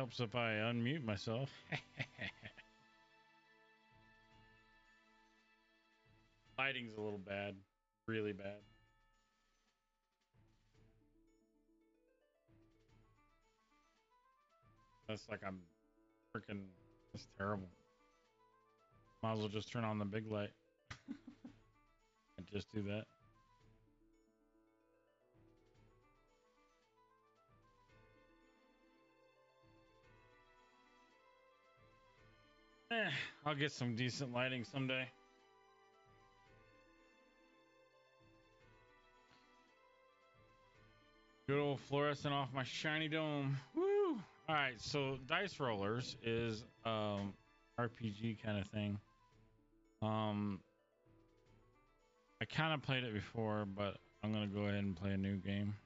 helps if I unmute myself. Lighting's a little bad. Really bad. That's like I'm freaking. That's terrible. Might as well just turn on the big light. And just do that. I'll get some decent lighting someday. Good old fluorescent off my shiny dome. Woo! All right, so Dice Rollers is RPG kind of thing. I kind of played it before, but I'm gonna go ahead and play a new game.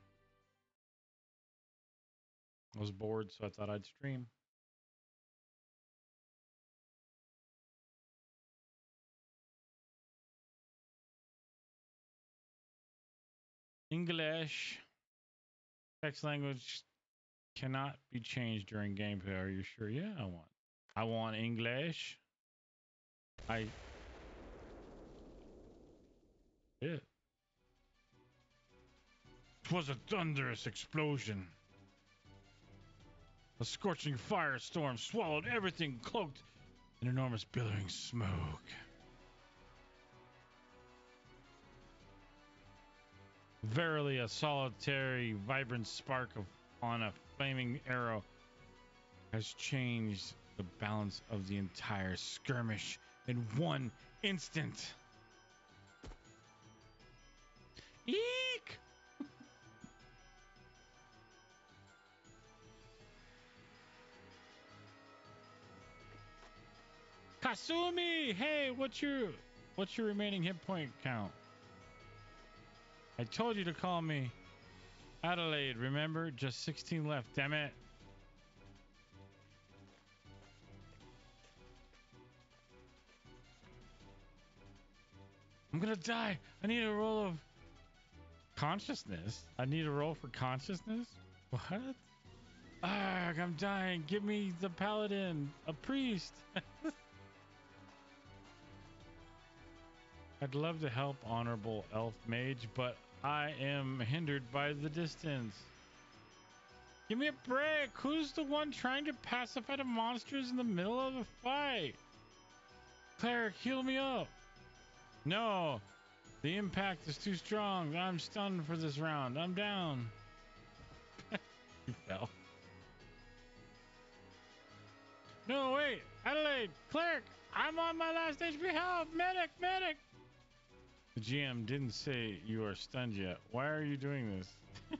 I was bored, so I thought I'd stream. English. Text language cannot be changed during gameplay. Are you sure? Yeah, I want English. I did. It was a thunderous explosion. A scorching firestorm swallowed everything, cloaked in enormous billowing smoke. Verily, a solitary, vibrant spark on a flaming arrow has changed the balance of the entire skirmish in one instant. Eek! Kasumi! Hey, what's your remaining hit point count? I told you to call me Adelaide, remember? Just 16 left, damn it. I'm gonna die. I need a roll of consciousness. I need a roll for consciousness? What? Arg, I'm dying. Give me the paladin, a priest. I'd love to help honorable elf mage, but I am hindered by the distance. Give me a break. Who's the one trying to pacify the monsters in the middle of a fight? Cleric, heal me up. No, the impact is too strong. I'm stunned for this round. I'm down. You fell. No, wait. Adelaide, cleric, I'm on my last HP health. Medic, medic. The GM didn't say you are stunned yet. Why are you doing this? The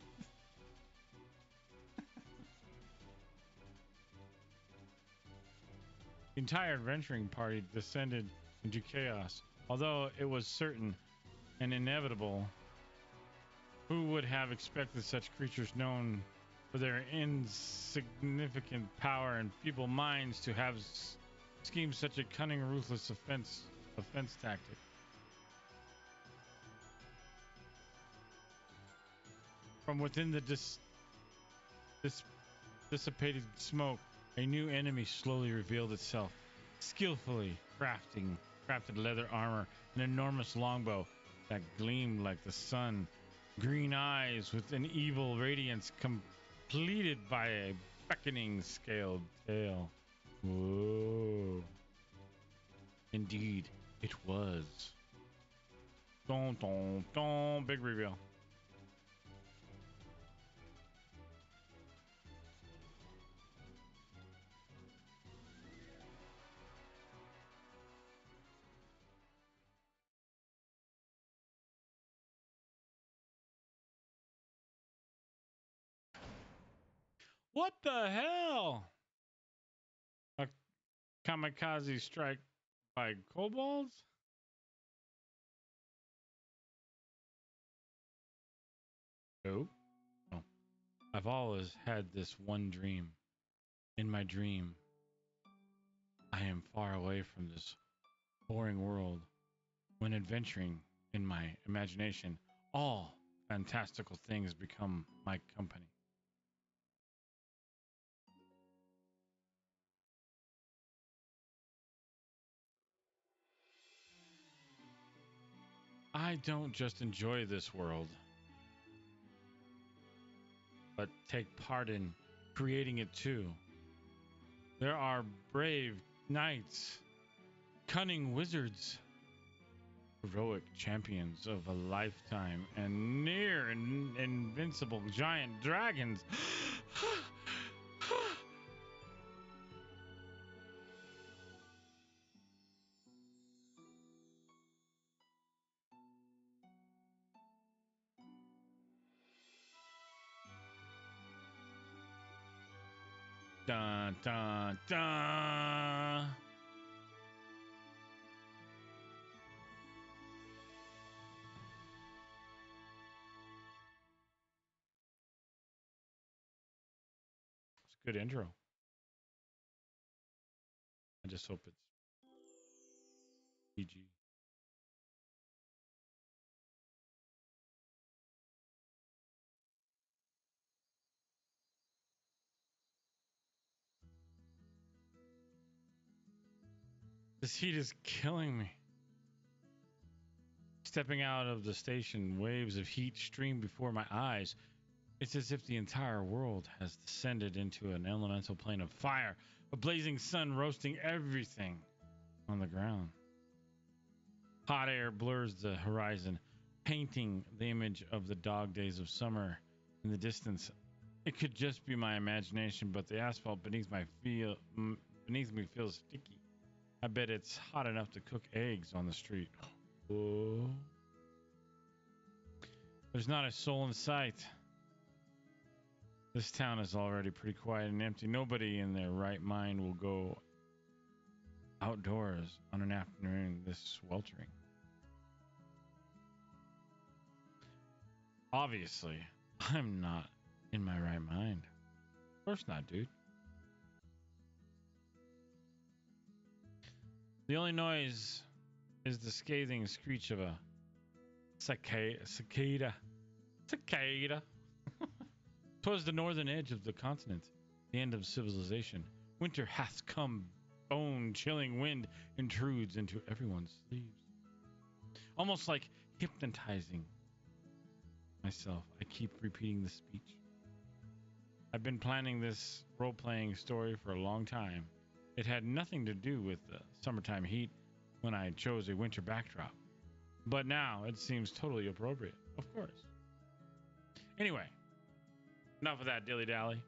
entire adventuring party descended into chaos. Although it was certain and inevitable, who would have expected such creatures known for their insignificant power and feeble minds to have schemed such a cunning, ruthless offense tactic? From within the dissipated smoke, a new enemy slowly revealed itself, skillfully crafted leather armor, an enormous longbow that gleamed like the sun, green eyes with an evil radiance completed by a beckoning scaled tail. Whoa. Indeed, it was. Dun, dun, dun. Big reveal. What the hell? A kamikaze strike by kobolds? Nope. No. I've always had this one dream. In my dream, I am far away from this boring world. When adventuring in my imagination, all fantastical things become my company. I don't just enjoy this world, but take part in creating it too. There are brave knights, cunning wizards, heroic champions of a lifetime, and near invincible giant dragons. Dun dun dun. It's a good intro. I just hope it's PG. This heat is killing me. Stepping out of the station, waves of heat stream before my eyes. It's as if the entire world has descended into an elemental plane of fire, a blazing sun roasting everything on the ground. Hot air blurs the horizon, painting the image of the dog days of summer in the distance. It could just be my imagination, but the asphalt beneath me feels sticky. I bet it's hot enough to cook eggs on the street. Oh. There's not a soul in sight. This town is already pretty quiet and empty. Nobody in their right mind will go outdoors on an afternoon this sweltering. Obviously, I'm not in my right mind. Of course not, dude. The only noise is the scathing screech of a cicada. Cicada. Twas the northern edge of the continent, the end of civilization. Winter hath come. Bone-chilling wind intrudes into everyone's sleeves. Almost like hypnotizing myself, I keep repeating the speech. I've been planning this role-playing story for a long time. It had nothing to do with the summertime heat when I chose a winter backdrop. But now it seems totally appropriate, of course. Anyway, enough of that dilly-dally.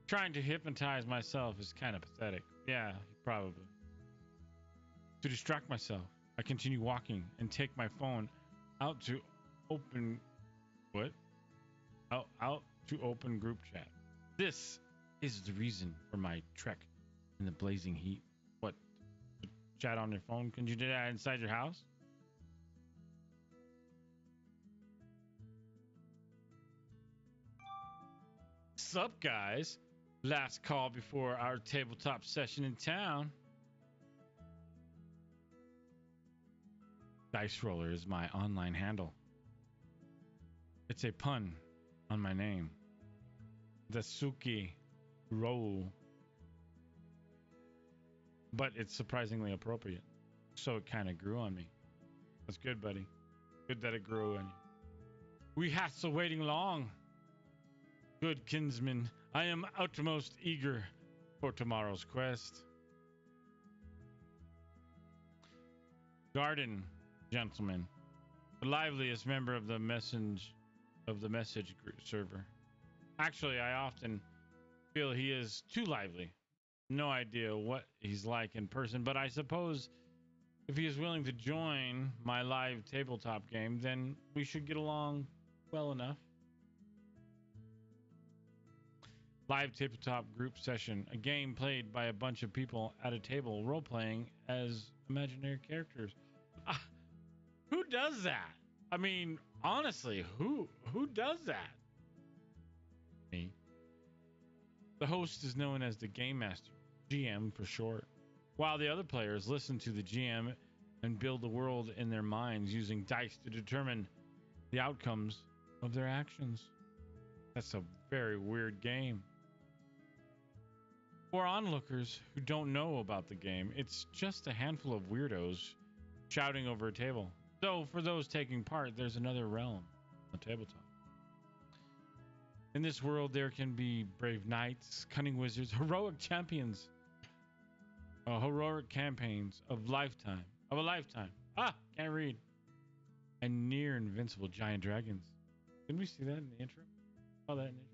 Trying to hypnotize myself is kind of pathetic. Yeah, probably. To distract myself, I continue walking and take my phone out to open... What? Out to open group chat. This is the reason for my trek in the blazing heat. What? Chat on your phone? Can you do that inside your house? Sup, guys? Last call before our tabletop session in town. Dice Roller is my online handle. It's a pun on my name. Dasuki Roll. But it's surprisingly appropriate. So it kind of grew on me. That's good, buddy. Good that it grew on you. We hath waiting long. Good kinsman, I am utmost eager for tomorrow's quest. Garden, gentlemen, the liveliest member of the message group server. Actually, I often feel he is too lively. No idea what he's like in person, but I suppose if he is willing to join my live tabletop game, then we should get along well enough. Live tabletop group session, a game played by a bunch of people at a table role-playing as imaginary characters. Who does that? I mean, honestly, who does that? Me. The host is known as the Game Master, GM for short, while the other players listen to the GM and build the world in their minds using dice to determine the outcomes of their actions. That's a very weird game. For onlookers who don't know about the game, it's just a handful of weirdos shouting over a table. So, for those taking part, there's another realm, a tabletop. In this world, there can be brave knights, cunning wizards, heroic champions, heroic campaigns of a lifetime. Ah, can't read. And near invincible giant dragons. Didn't we see that in the intro? Oh, that in the intro.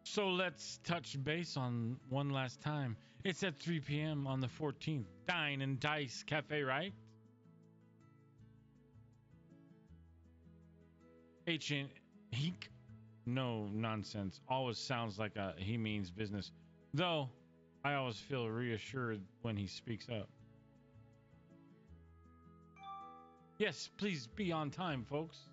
So let's touch base on one last time. It's at 3 p.m. on the 14th. Dine and Dice Cafe, right? Ancient Heek? No nonsense. Always sounds like he means business. Though, I always feel reassured when he speaks up. Yes, please be on time, folks.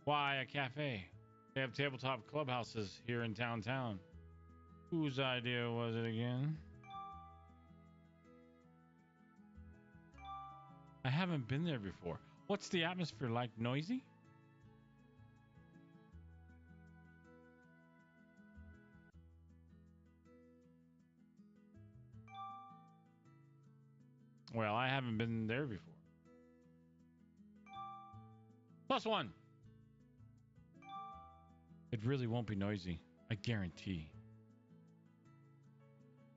Why a cafe? They have tabletop clubhouses here in downtown. Whose idea was it again? I haven't been there before. What's the atmosphere like? Noisy? Well, I haven't been there before. +1. It really won't be noisy. I guarantee.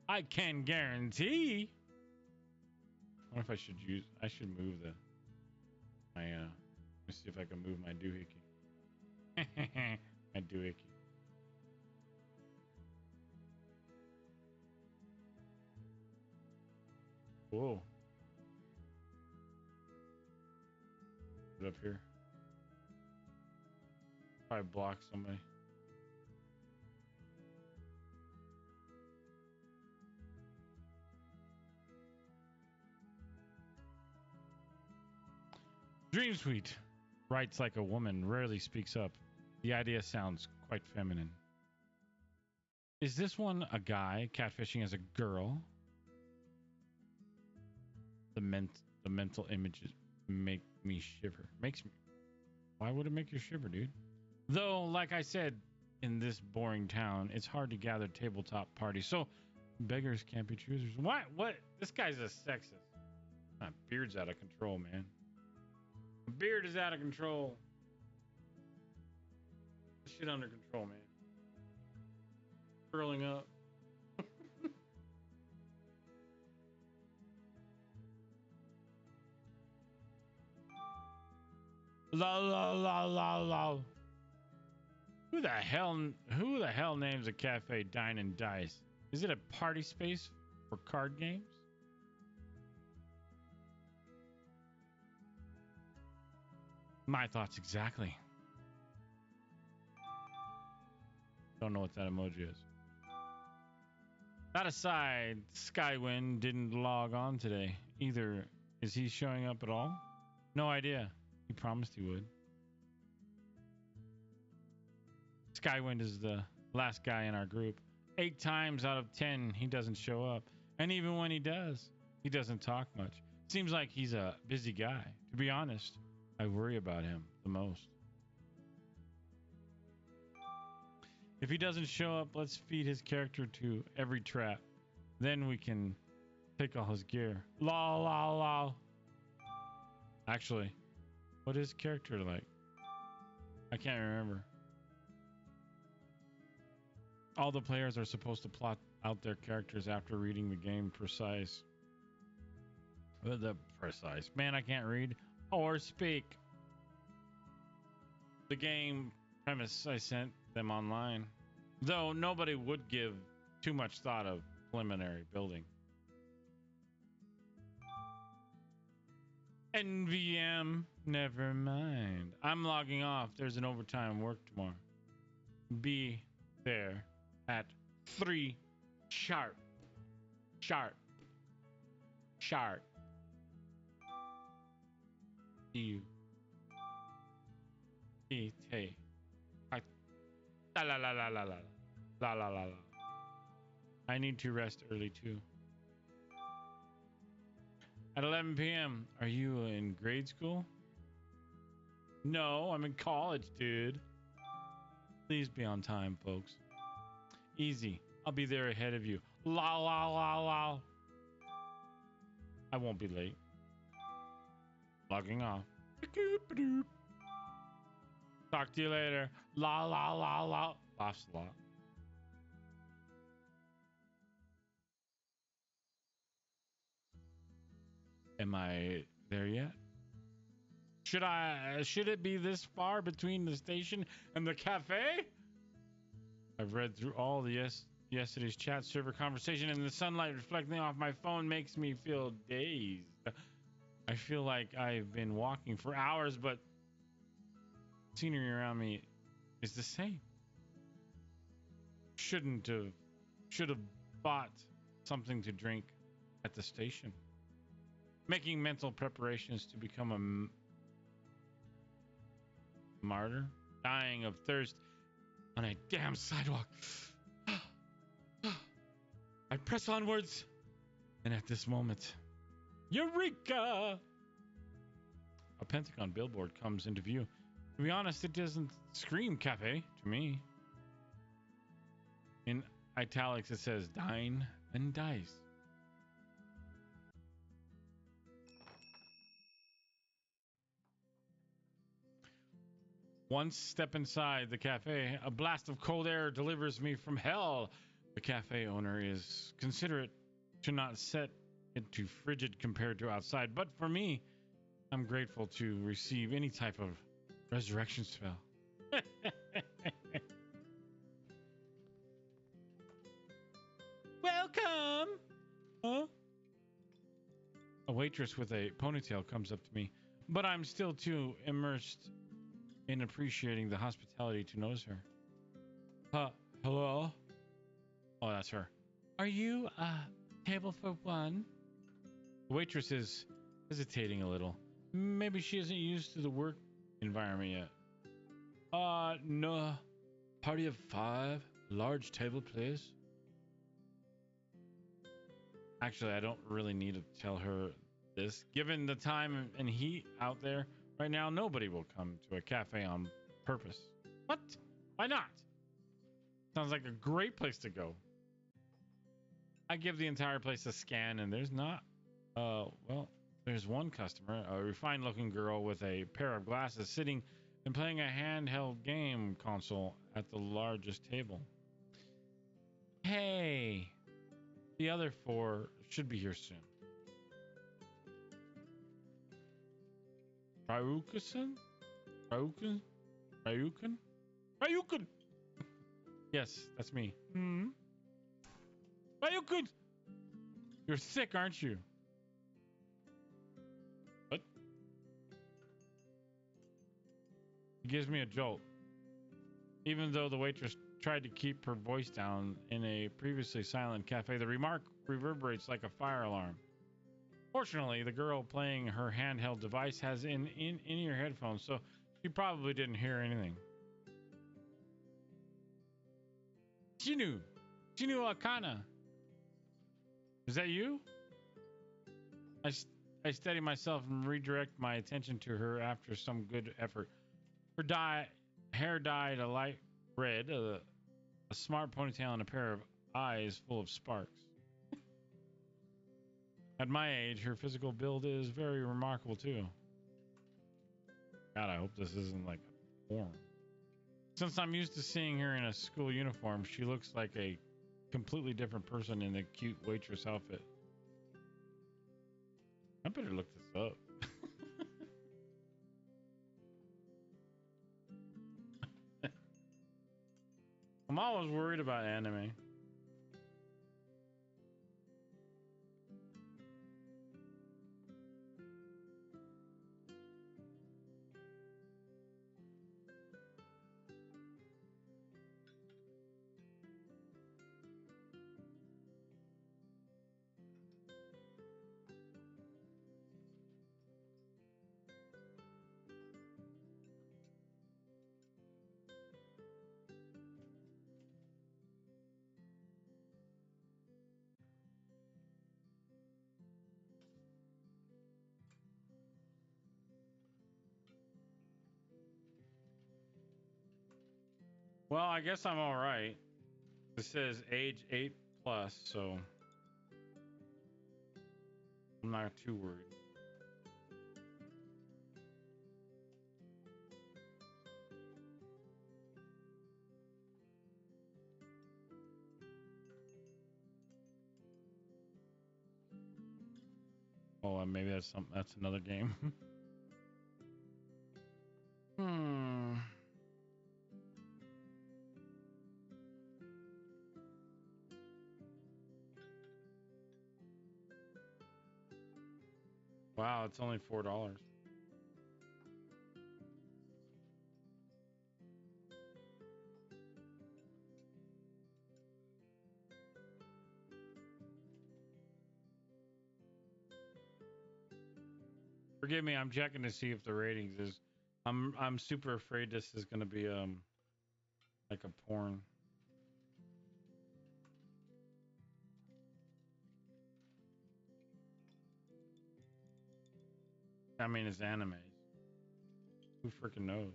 I can guarantee. I wonder if I should move let me see if I can move my doohickey. My doohickey. Whoa. Put it up here. Probably block somebody. Dream Suite writes like a woman, rarely speaks up. The idea sounds quite feminine. Is this one a guy catfishing as a girl? The mental images make me shiver. Makes me. Why would it make you shiver, dude? Though, like I said, in this boring town, it's hard to gather tabletop parties. So beggars can't be choosers. What? What? This guy's a sexist. My beard's out of control, man. My beard is out of control. Shit under control, man. Curling up. La la la la la. Who the hell names a cafe Dine and Dice? Is it a party space for card games? My thoughts exactly. Don't know what that emoji is. That aside, Skywind didn't log on today either. Is he showing up at all? No idea. He promised he would. Skywind is the last guy in our group. 8 times out of 10, he doesn't show up. And even when he does, he doesn't talk much. Seems like he's a busy guy. To be honest, I worry about him the most. If he doesn't show up, let's feed his character to every trap. Then we can take all his gear. Lol, lol, lol. Actually, what is character like? I can't remember. All the players are supposed to plot out their characters after reading the game precise. The precise. Man, I can't read or speak. The game premise I sent them online. Though nobody would give too much thought of preliminary building. NVM, never mind. I'm logging off. There's an overtime work tomorrow. Be there at 3 sharp. Sharp. Sharp. See you. Hey. La la la la la la. La la la la. I need to rest early too. At 11 p.m. Are you in grade school? No, I'm in college, dude. Please be on time, folks. Easy. I'll be there ahead of you. La la la la. I won't be late. Logging off. Talk to you later. La la la la. Laughs a lot. Am I there yet? Should it be this far between the station and the cafe? I've read through all the yesterday's chat server conversation, and the sunlight reflecting off my phone makes me feel dazed. I feel like I've been walking for hours, but scenery around me is the same. Should have bought something to drink at the station. Making mental preparations to become a martyr, dying of thirst on a damn sidewalk. I press onwards, and at this moment, Eureka! A Pentagon billboard comes into view. To be honest, it doesn't scream cafe to me. In italics, it says dine and dice. Once step inside the cafe, a blast of cold air delivers me from hell. The cafe owner is considerate to not set it too frigid compared to outside, but for me, I'm grateful to receive any type of resurrection spell. Welcome! Huh? A waitress with a ponytail comes up to me, but I'm still too immersed in appreciating the hospitality to notice her. Hello? Oh, that's her. Are you, table for one? The waitress is hesitating a little. Maybe she isn't used to the work environment yet. No. Party of 5. Large table, please. Actually, I don't really need to tell her this. Given the time and heat out there right now, nobody will come to a cafe on purpose. What? Why not? Sounds like a great place to go. I give the entire place a scan, and there's not. Well, there's one customer, a refined-looking girl with a pair of glasses, sitting and playing a handheld game console at the largest table. Hey, the other 4 should be here soon. Ryukin? Ryukin? Ryukin? Ryukin! Yes, that's me. Ryukin! You're sick, aren't you? What? He gives me a jolt. Even though the waitress tried to keep her voice down in a previously silent cafe, the remark reverberates like a fire alarm. Fortunately, the girl playing her handheld device has in-ear headphones, so she probably didn't hear anything. Shinu Akana. Is that you? I steady myself and redirect my attention to her after some good effort. Her hair dyed a light red, a smart ponytail, and a pair of eyes full of sparks. At my age, her physical build is very remarkable too. God, I hope this isn't like a porn. Since I'm used to seeing her in a school uniform, she looks like a completely different person in a cute waitress outfit. I better look this up. I'm always worried about anime. Well, I guess I'm all right. It says age 8+, so I'm not too worried. Oh, maybe that's something. That's another game. Hmm. Wow, it's only $4. Forgive me, I'm checking to see if the ratings is. I'm super afraid this is gonna be like a porn. I mean, it's animes. Who freaking knows?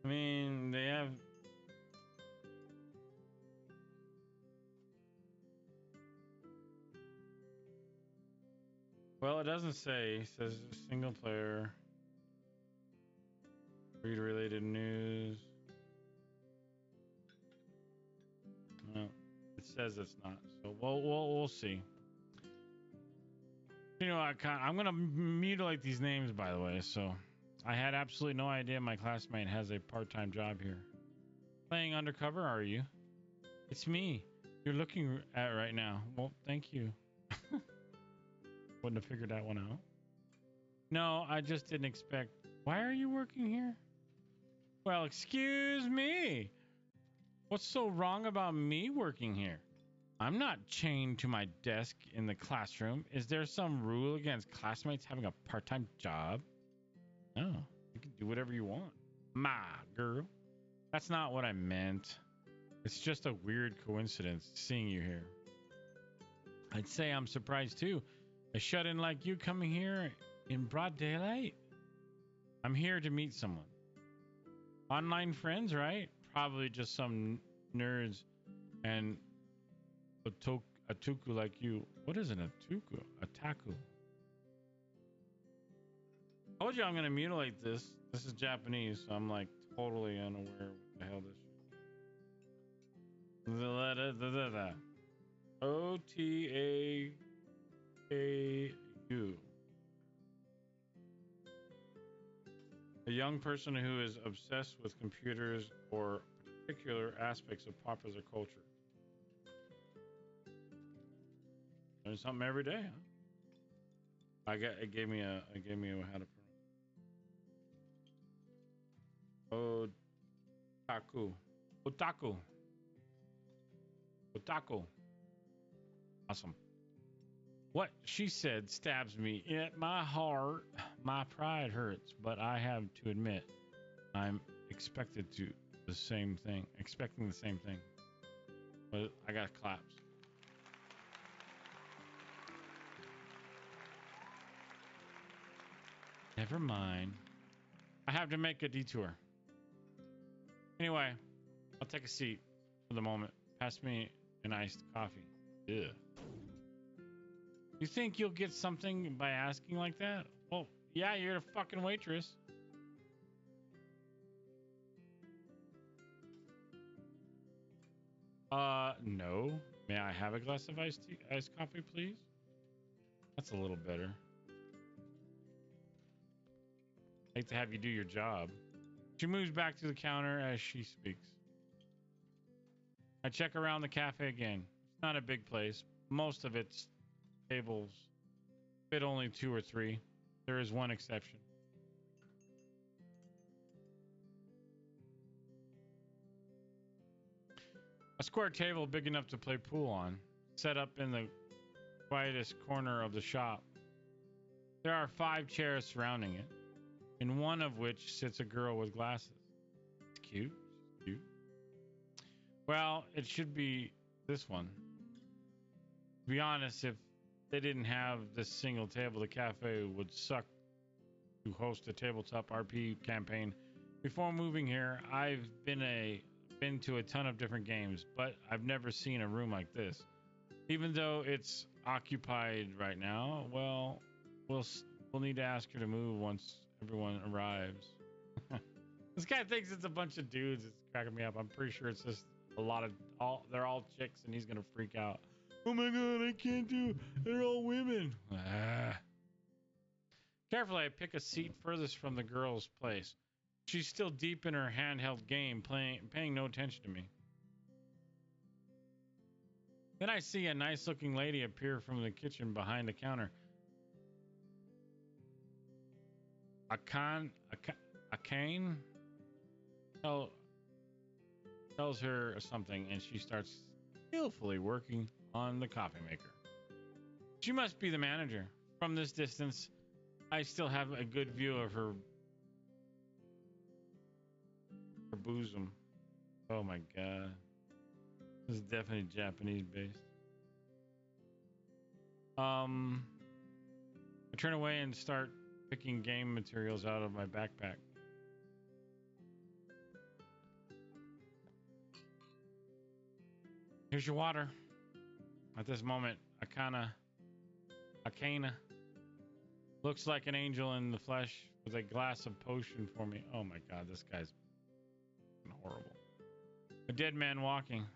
I mean, they have. Well, it doesn't say. It says single player. Read related news. Well, it says it's not. So we'll see. You know, I'm gonna mutilate these names, by the way. So, I had absolutely no idea my classmate has a part-time job here. Playing undercover, are you? It's me. You're looking at right now. Well, thank you. Wouldn't have figured that one out. No, I just didn't expect. Why are you working here? Well, excuse me. What's so wrong about me working here? I'm not chained to my desk in the classroom. Is there some rule against classmates having a part-time job? No, you can do whatever you want. My girl. That's not what I meant. It's just a weird coincidence seeing you here. I'd say I'm surprised too. A shut-in like you coming here in broad daylight? I'm here to meet someone. Online friends, right? Probably just some nerds and Atuku like you. What is an Atuku? Ataku. I told you I'm gonna mutilate this. This is Japanese, so I'm like totally unaware what the hell this shit. OTAKU. A young person who is obsessed with computers or particular aspects of popular culture. Learn something every day, huh? It gave me a how to pronounce. Otaku. Otaku. Otaku. Awesome. What she said stabs me at my heart. My pride hurts, but I have to admit, I'm expecting the same thing. But I got claps. Never mind. I have to make a detour. Anyway, I'll take a seat for the moment. Pass me an iced coffee. Ugh. You think you'll get something by asking like that? Well, yeah, you're the fucking waitress. No. May I have a glass of iced coffee, please? That's a little better. I hate to have you do your job. She moves back to the counter as she speaks. I check around the cafe again. It's not a big place. Most of its tables fit only 2 or 3. There is one exception. A square table big enough to play pool on, set up in the quietest corner of the shop. There are 5 chairs surrounding it, in one of which sits a girl with glasses. It's cute. She's cute. Well, it should be this one. To be honest, if they didn't have this single table, the cafe would suck to host a tabletop RP campaign Before moving here, I've been to a ton of different games, but I've never seen a room like this. Even though it's occupied right now, well, we'll need to ask her to move once everyone arrives. This guy thinks it's a bunch of dudes. It's cracking me up. I'm pretty sure it's just a lot of they're all chicks, and he's gonna freak out. Oh my god, I can't do. They're all women. Ah. Carefully, I pick a seat furthest from the girl's place. She's still deep in her handheld game, paying no attention to me. Then I see a nice-looking lady appear from the kitchen behind the counter. A cane tells her something, and she starts skillfully working on the coffee maker. She must be the manager. From this distance, I still have a good view of her bosom. Oh my god. This is definitely Japanese based. I turn away and start picking game materials out of my backpack. Here's your water. At this moment, Akana looks like an angel in the flesh with a glass of potion for me. Oh my god, this guy's horrible. A dead man walking.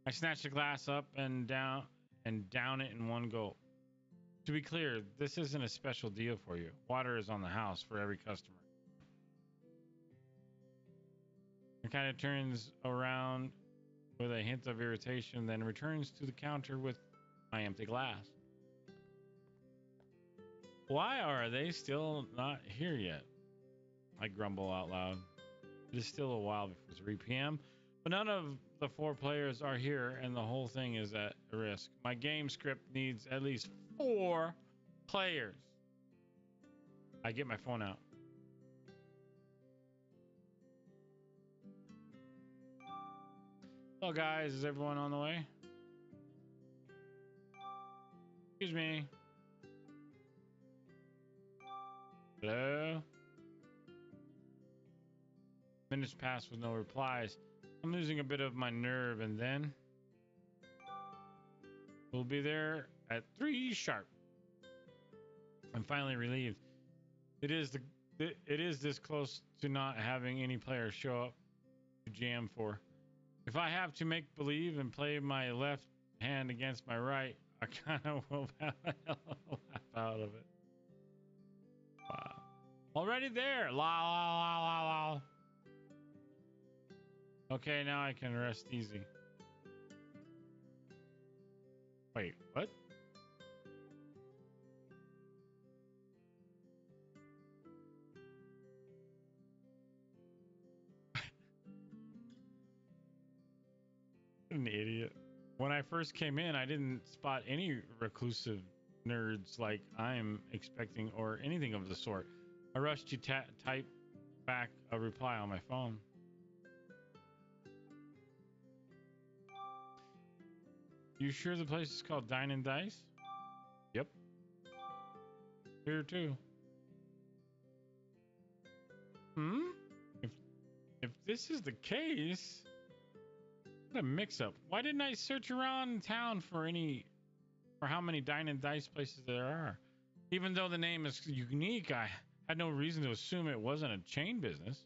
I snatch the glass up and down it in one gulp. To be clear, this isn't a special deal for you. Water is on the house for every customer. It kind of turns around with a hint of irritation, then returns to the counter with my empty glass. Why are they still not here yet? I grumble out loud. It is still a while before 3 p.m., but none of the 4 players are here, and the whole thing is at risk. My game script needs at least 4 players. I get my phone out. Hello, guys. Is everyone on the way? Excuse me. Hello? Minutes pass with no replies. I'm losing a bit of my nerve, and then we'll be there at 3 sharp. I'm finally relieved. It is this close to not having any players show up to jam for. If I have to make believe and play my left hand against my right, I kind of will have a hell of a laugh out of it. Wow. Already there. La la la la la. Okay, now I can rest easy. Wait, what? An idiot. When I first came in, I didn't spot any reclusive nerds like I'm expecting or anything of the sort. I rushed to type back a reply on my phone. You sure the place is called Dine and Dice? Yep. Here too. If this is the case, what a mix-up. Why didn't I search around town for how many Dine and Dice places there are? Even though the name is unique, I had no reason to assume it wasn't a chain business.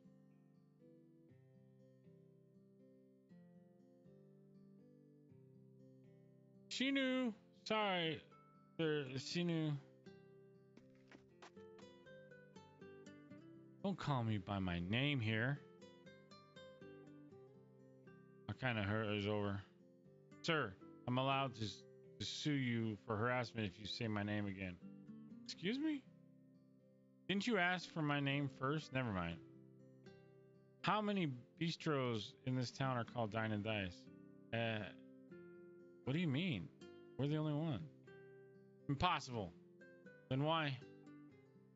Shinu. Sorry. Shinu. Don't call me by my name here. I kind of hurt is over. Sir, I'm allowed to sue you for harassment if you say my name again. Excuse me? Didn't you ask for my name first? Never mind. How many bistros in this town are called Dine and Dice? What do you mean? We're the only one. Impossible. Then why?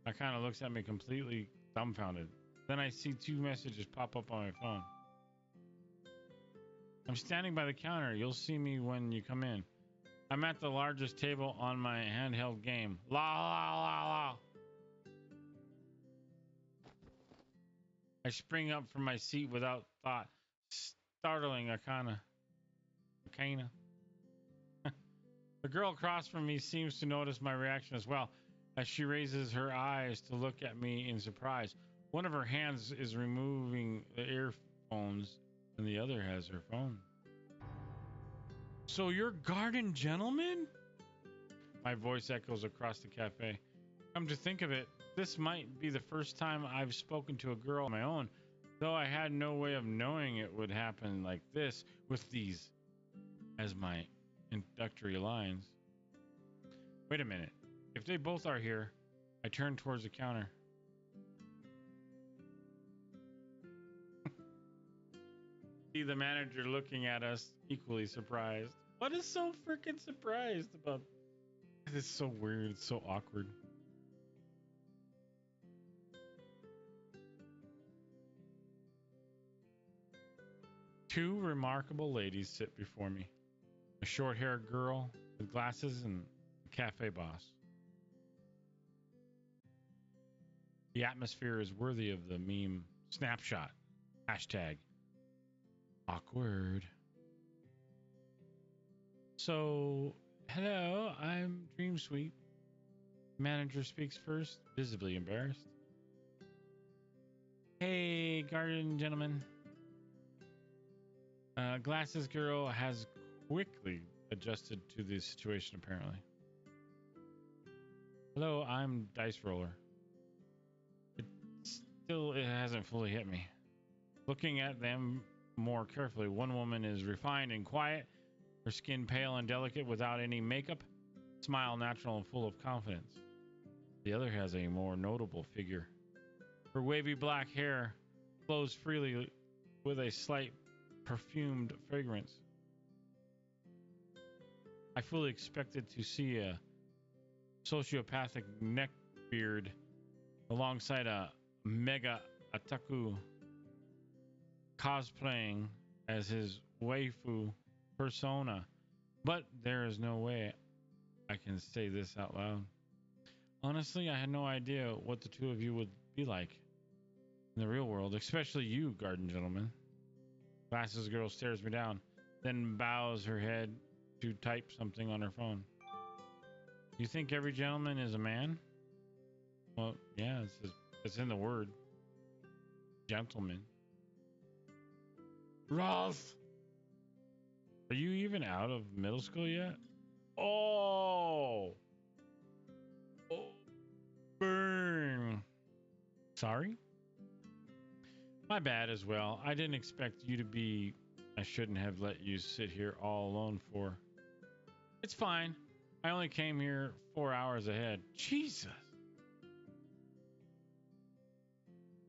I kind of looks at me completely dumbfounded. Then I see 2 messages pop up on my phone. I'm standing by the counter. You'll see me when you come in. I'm at the largest table on my handheld game. La la la la. I spring up from my seat without thought, startling Akana. Akana. The girl across from me seems to notice my reaction as well, as she raises her eyes to look at me in surprise. One of her hands is removing the earphones, and the other has her phone. So you're garden gentleman? My voice echoes across the cafe. Come to think of it, this might be the first time I've spoken to a girl on my own, though I had no way of knowing it would happen like this with these as my introductory lines. Wait a minute. If they both are here, I turn towards the counter. See the manager looking at us, equally surprised. What is so freaking surprised about? It's so weird. It's so awkward. Two remarkable ladies sit before me. A short-haired girl with glasses and a cafe boss. The atmosphere is worthy of the meme snapshot. Hashtag awkward. So, hello, I'm Dream Sweep. Manager speaks first, visibly embarrassed. Hey, garden gentleman. Glasses girl has quickly adjusted to the situation, apparently. Hello, I'm Dice Roller. It hasn't fully hit me. Looking at them more carefully, one woman is refined and quiet, her skin pale and delicate without any makeup, smile natural and full of confidence. The other has a more notable figure. Her wavy black hair flows freely with a slight perfumed fragrance. I fully expected to see a sociopathic neckbeard alongside a mega otaku cosplaying as his waifu persona, but there is no way I can say this out loud. Honestly, I had no idea what the two of you would be like in the real world, especially you, garden gentleman. Glasses girl stares me down, then bows her head to type something on her phone. You think every gentleman is a man? Well, yeah, it's in the word. Gentleman. Ross! Are you even out of middle school yet? Oh! Oh! Burn! Sorry? My bad as well. I didn't expect you to be... I shouldn't have let you sit here all alone for... It's fine. I only came here 4 hours ahead. Jesus!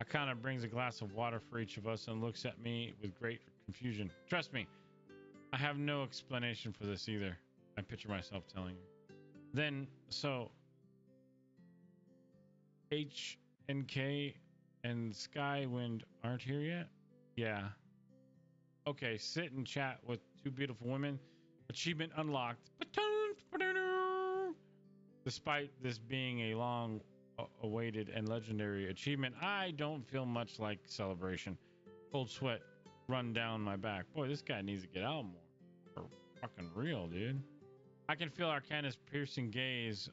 Akana brings a glass of water for each of us and looks at me with great confusion. Trust me, I have no explanation for this either. I picture myself telling her. Then, so... HNK and Skywind aren't here yet? Yeah. Okay, sit and chat with two beautiful women. Achievement unlocked. Despite this being a long awaited and legendary achievement, I don't feel much like celebration. Cold sweat run down my back. Boy, this guy needs to get out more. For fucking real, dude. I can feel Arcana's piercing gaze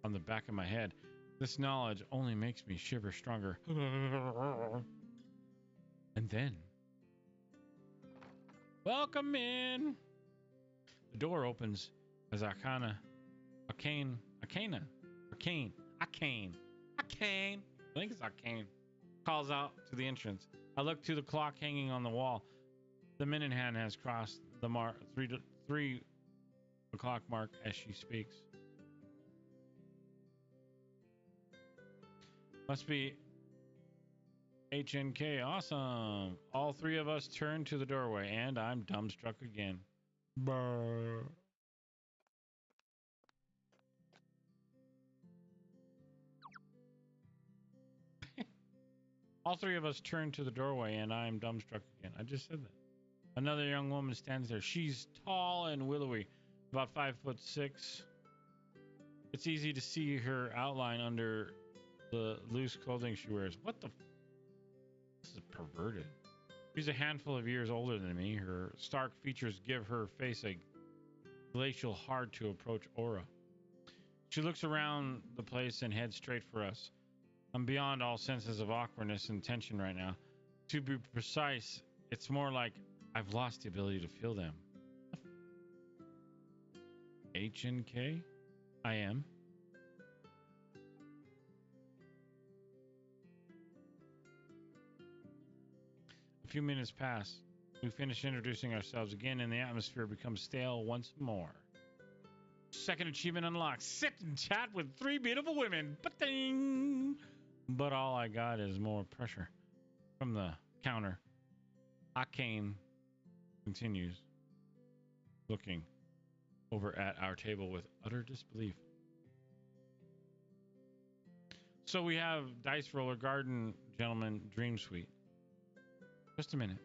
on the back of my head. This knowledge only makes me shiver stronger. And then... Welcome in! The door opens as Arcane, I think it's Arcane, calls out to the entrance. I look to the clock hanging on the wall. The minute hand has crossed the 3 o'clock mark as she speaks. Must be HNK. Awesome. All three of us turn to the doorway, and I'm dumbstruck again. Brr. All three of us turn to the doorway, and I'm dumbstruck again. I just said that. Another young woman stands there. She's tall and willowy, about 5'6". It's easy to see her outline under the loose clothing she wears. What the? This is perverted. She's a handful of years older than me. Her stark features give her face a glacial, hard-to-approach aura. She looks around the place and heads straight for us. I'm beyond all senses of awkwardness and tension right now. To be precise, it's more like I've lost the ability to feel them. H and K? I am. A few minutes pass. We finish introducing ourselves again, and the atmosphere becomes stale once more. Second achievement unlocked. Sit and chat with 3 beautiful women. Ba-ding! But all I got is more pressure from the counter. Akane continues, looking over at our table with utter disbelief. So we have Dice Roller Garden Gentleman Dream Suite. Just a minute.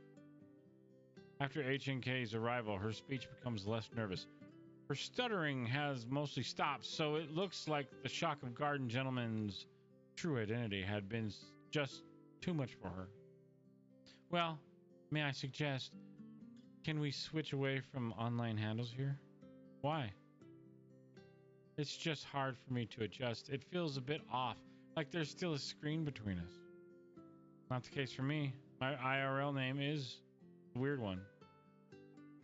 After HNK's arrival, her speech becomes less nervous. Her stuttering has mostly stopped, so it looks like the shock of Garden Gentleman's true identity had been just too much for her. Well, may I suggest, can we switch away from online handles here? Why? It's just hard for me to adjust. It feels a bit off, like there's still a screen between us. Not the case for me. My IRL name is a weird one.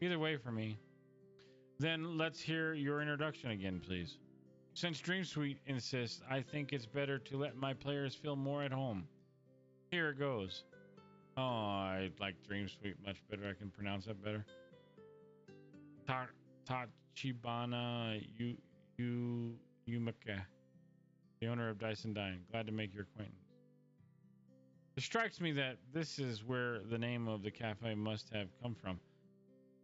Either way for me. Then let's hear your introduction again, please. Since Dream Suite insists, I think it's better to let my players feel more at home. Here it goes. Oh, I like Dream Suite much better. I can pronounce that better. Tachibana Yumaka, the owner of Dyson Dine. Glad to make your acquaintance. It strikes me that this is where the name of the cafe must have come from.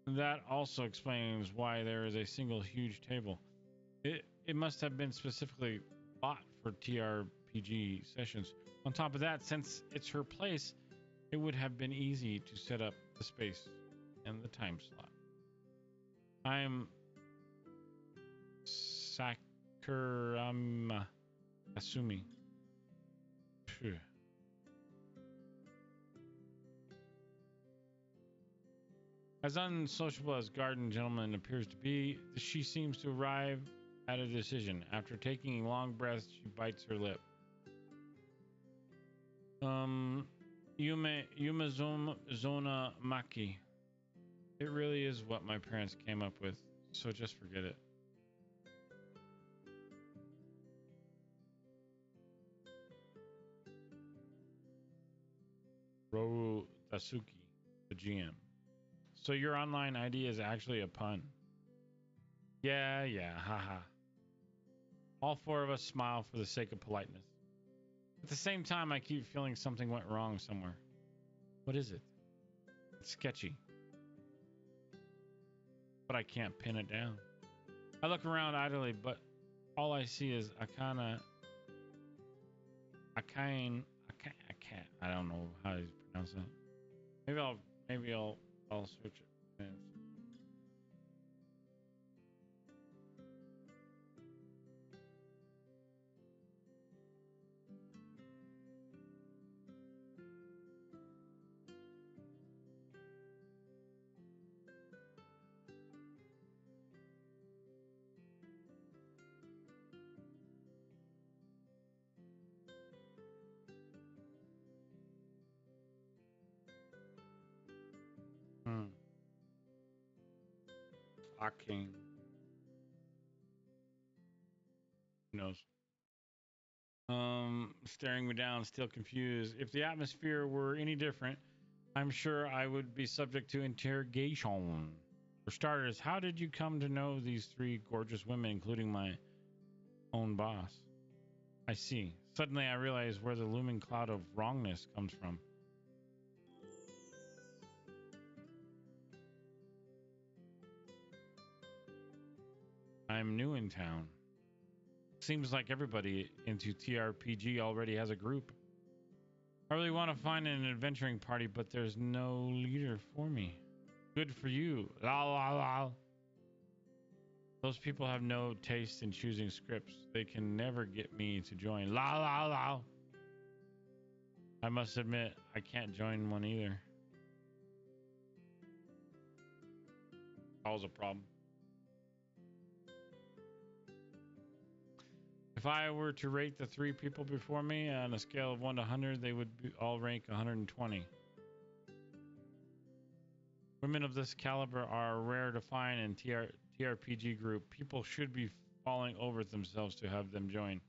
That also explains why there is a single huge table. It must have been specifically bought for TRPG sessions. On top of that, since it's her place, it would have been easy to set up the space and the time slot. I'm Sakurama Asumi. Phew. As unsociable as Garden Gentleman appears to be, she seems to arrive at a decision. After taking long breaths, she bites her lip. Zona Maki. It really is what my parents came up with, so just forget it. Roru Tasuki, the GM. So your online ID is actually a pun. Yeah, haha. All 4 of us smile for the sake of politeness. At the same time, I keep feeling something went wrong somewhere. What is it? It's sketchy. But I can't pin it down. I look around idly, but all I see is Akane. I don't know how to pronounce that. Maybe I'll switch it. Akane. Who knows? Staring me down, still confused. If the atmosphere were any different, I'm sure I would be subject to interrogation. For starters, how did you come to know these 3 gorgeous women, including my own boss? I see. Suddenly I realize where the looming cloud of wrongness comes from. I'm new in town. Seems like everybody into TRPG already has a group. I really want to find an adventuring party, but there's no leader for me. Good for you. La la la. Those people have no taste in choosing scripts. They can never get me to join. La la la. I must admit, I can't join one either. Always a problem. If I were to rate the 3 people before me on a scale of 1 to 100, they would all rank 120. Women of this caliber are rare to find in TRPG group. People should be falling over themselves to have them join.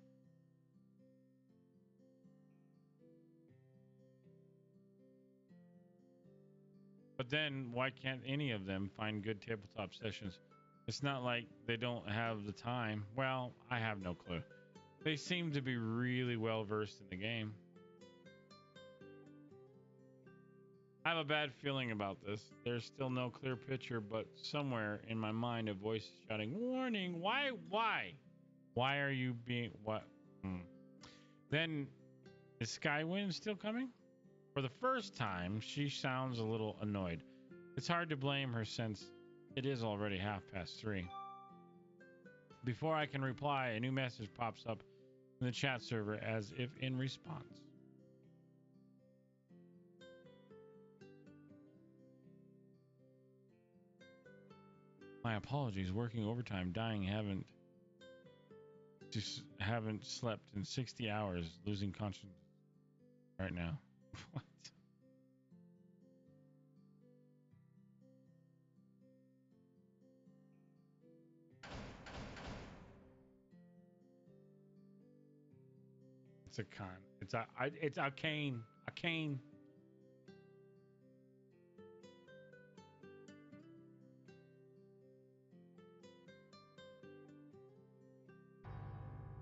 But then, why can't any of them find good tabletop sessions? It's not like they don't have the time. Well, I have no clue. They seem to be really well versed in the game. I have a bad feeling about this. There's still no clear picture, but somewhere in my mind a voice is shouting, "Warning! Why? Why are you being what?" Then, is Skywind still coming? For the first time, she sounds a little annoyed. It's hard to blame her since it is already 3:30. Before I can reply, a new message pops up in the chat server as if in response. My apologies, working overtime, dying, haven't slept in 60 hours, losing consciousness right now. What? It's a con. It's arcane. Arcane.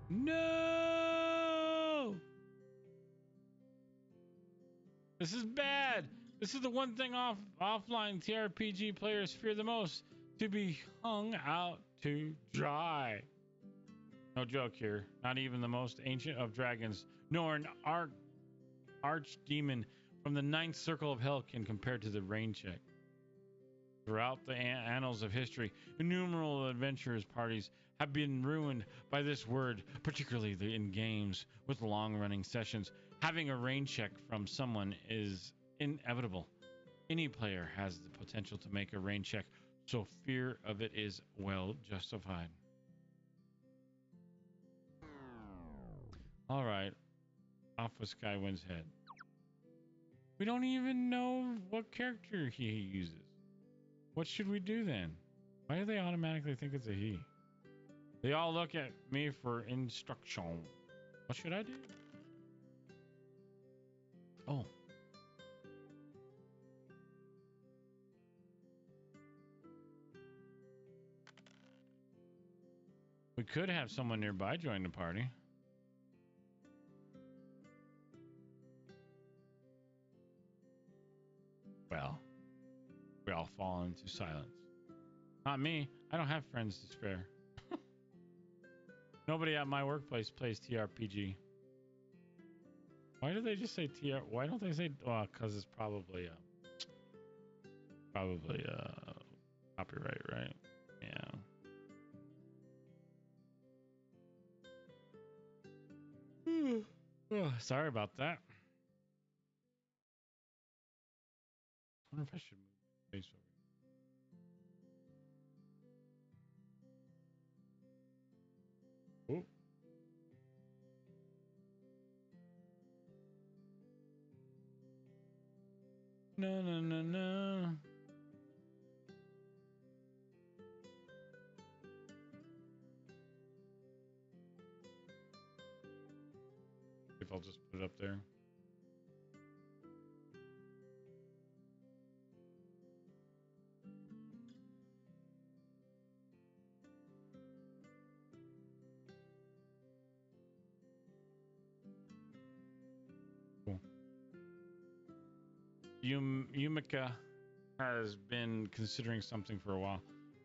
No! This is bad. This is the one thing offline TRPG players fear the most: to be hung out to dry. No joke here. Not even the most ancient of dragons, nor an archdemon from the ninth circle of hell can compare to the rain check. Throughout the annals of history, innumerable adventurers parties have been ruined by this word, particularly in games with long-running sessions. Having a rain check from someone is inevitable. Any player has the potential to make a rain check, so fear of it is well justified. All right, off with Skywind's head. We don't even know what character he uses. What should we do then? Why do they automatically think it's a he? They all look at me for instruction. What should I do? Oh. We could have someone nearby join the party. Well, we all fall into silence. Not me. I don't have friends to spare. Nobody at my workplace plays TRPG. Why do they just say TR? Why don't they say? Oh, because it's probably copyright, right? Yeah. Oh, sorry about that. I wonder if I should move the face over. Oh. No, no, no, no. If I'll just put it up there. Cool. Yumika has been considering something for a while.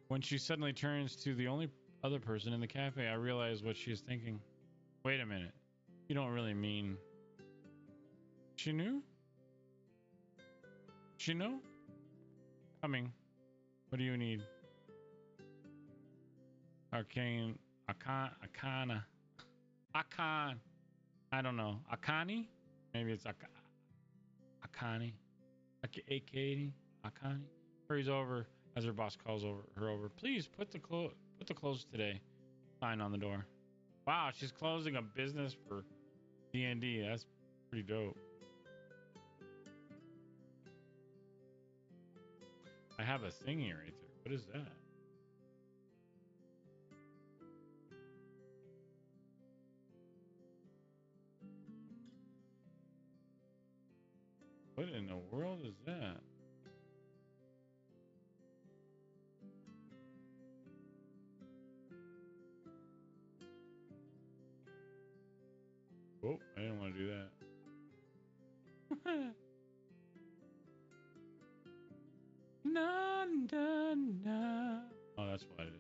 When she suddenly turns to the only other person in the cafe, I realize what she is thinking. Wait a minute. You don't really mean... Shinu? Shino? Coming. What do you need? Arcane... Akana. Akan. I don't know. Akani? Maybe it's Akani. Akani. Akani. Hurries over as her boss calls her over. Please put the close today sign on the door. Wow, she's closing a business for D&D. That's pretty dope. I have a thingy right there. What is that? What in the world is that? Oh, I didn't want to do that. Na, na, na. Oh, that's what it is.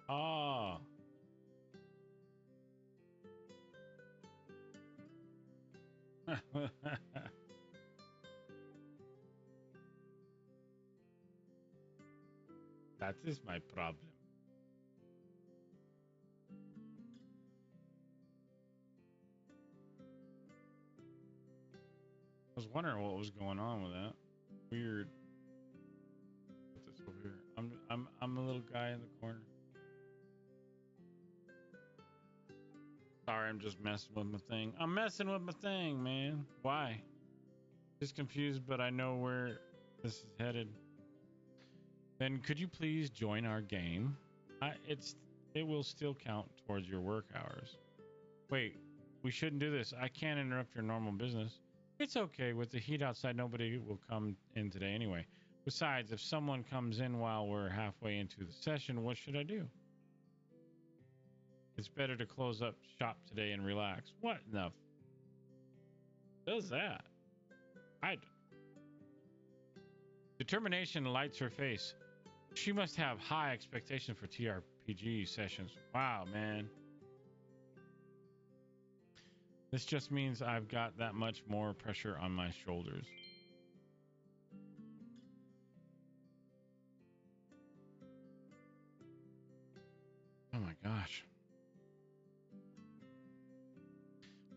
Ah. That is my problem. I was wondering what was going on with that. Weird. Put this over here. I'm a little guy in the corner. Sorry, I'm just messing with my thing. I'm messing with my thing, man. Why? Just confused, but I know where this is headed. Then could you please join our game? It will still count towards your work hours. Wait, we shouldn't do this. I can't interrupt your normal business. It's okay. With the heat outside, nobody will come in today anyway. Besides, if someone comes in while we're halfway into the session, what should I do? It's better to close up shop today and relax. What in the does that? Determination lights her face. She must have high expectations for TRPG sessions. Wow, man. This just means I've got that much more pressure on my shoulders. Oh my gosh.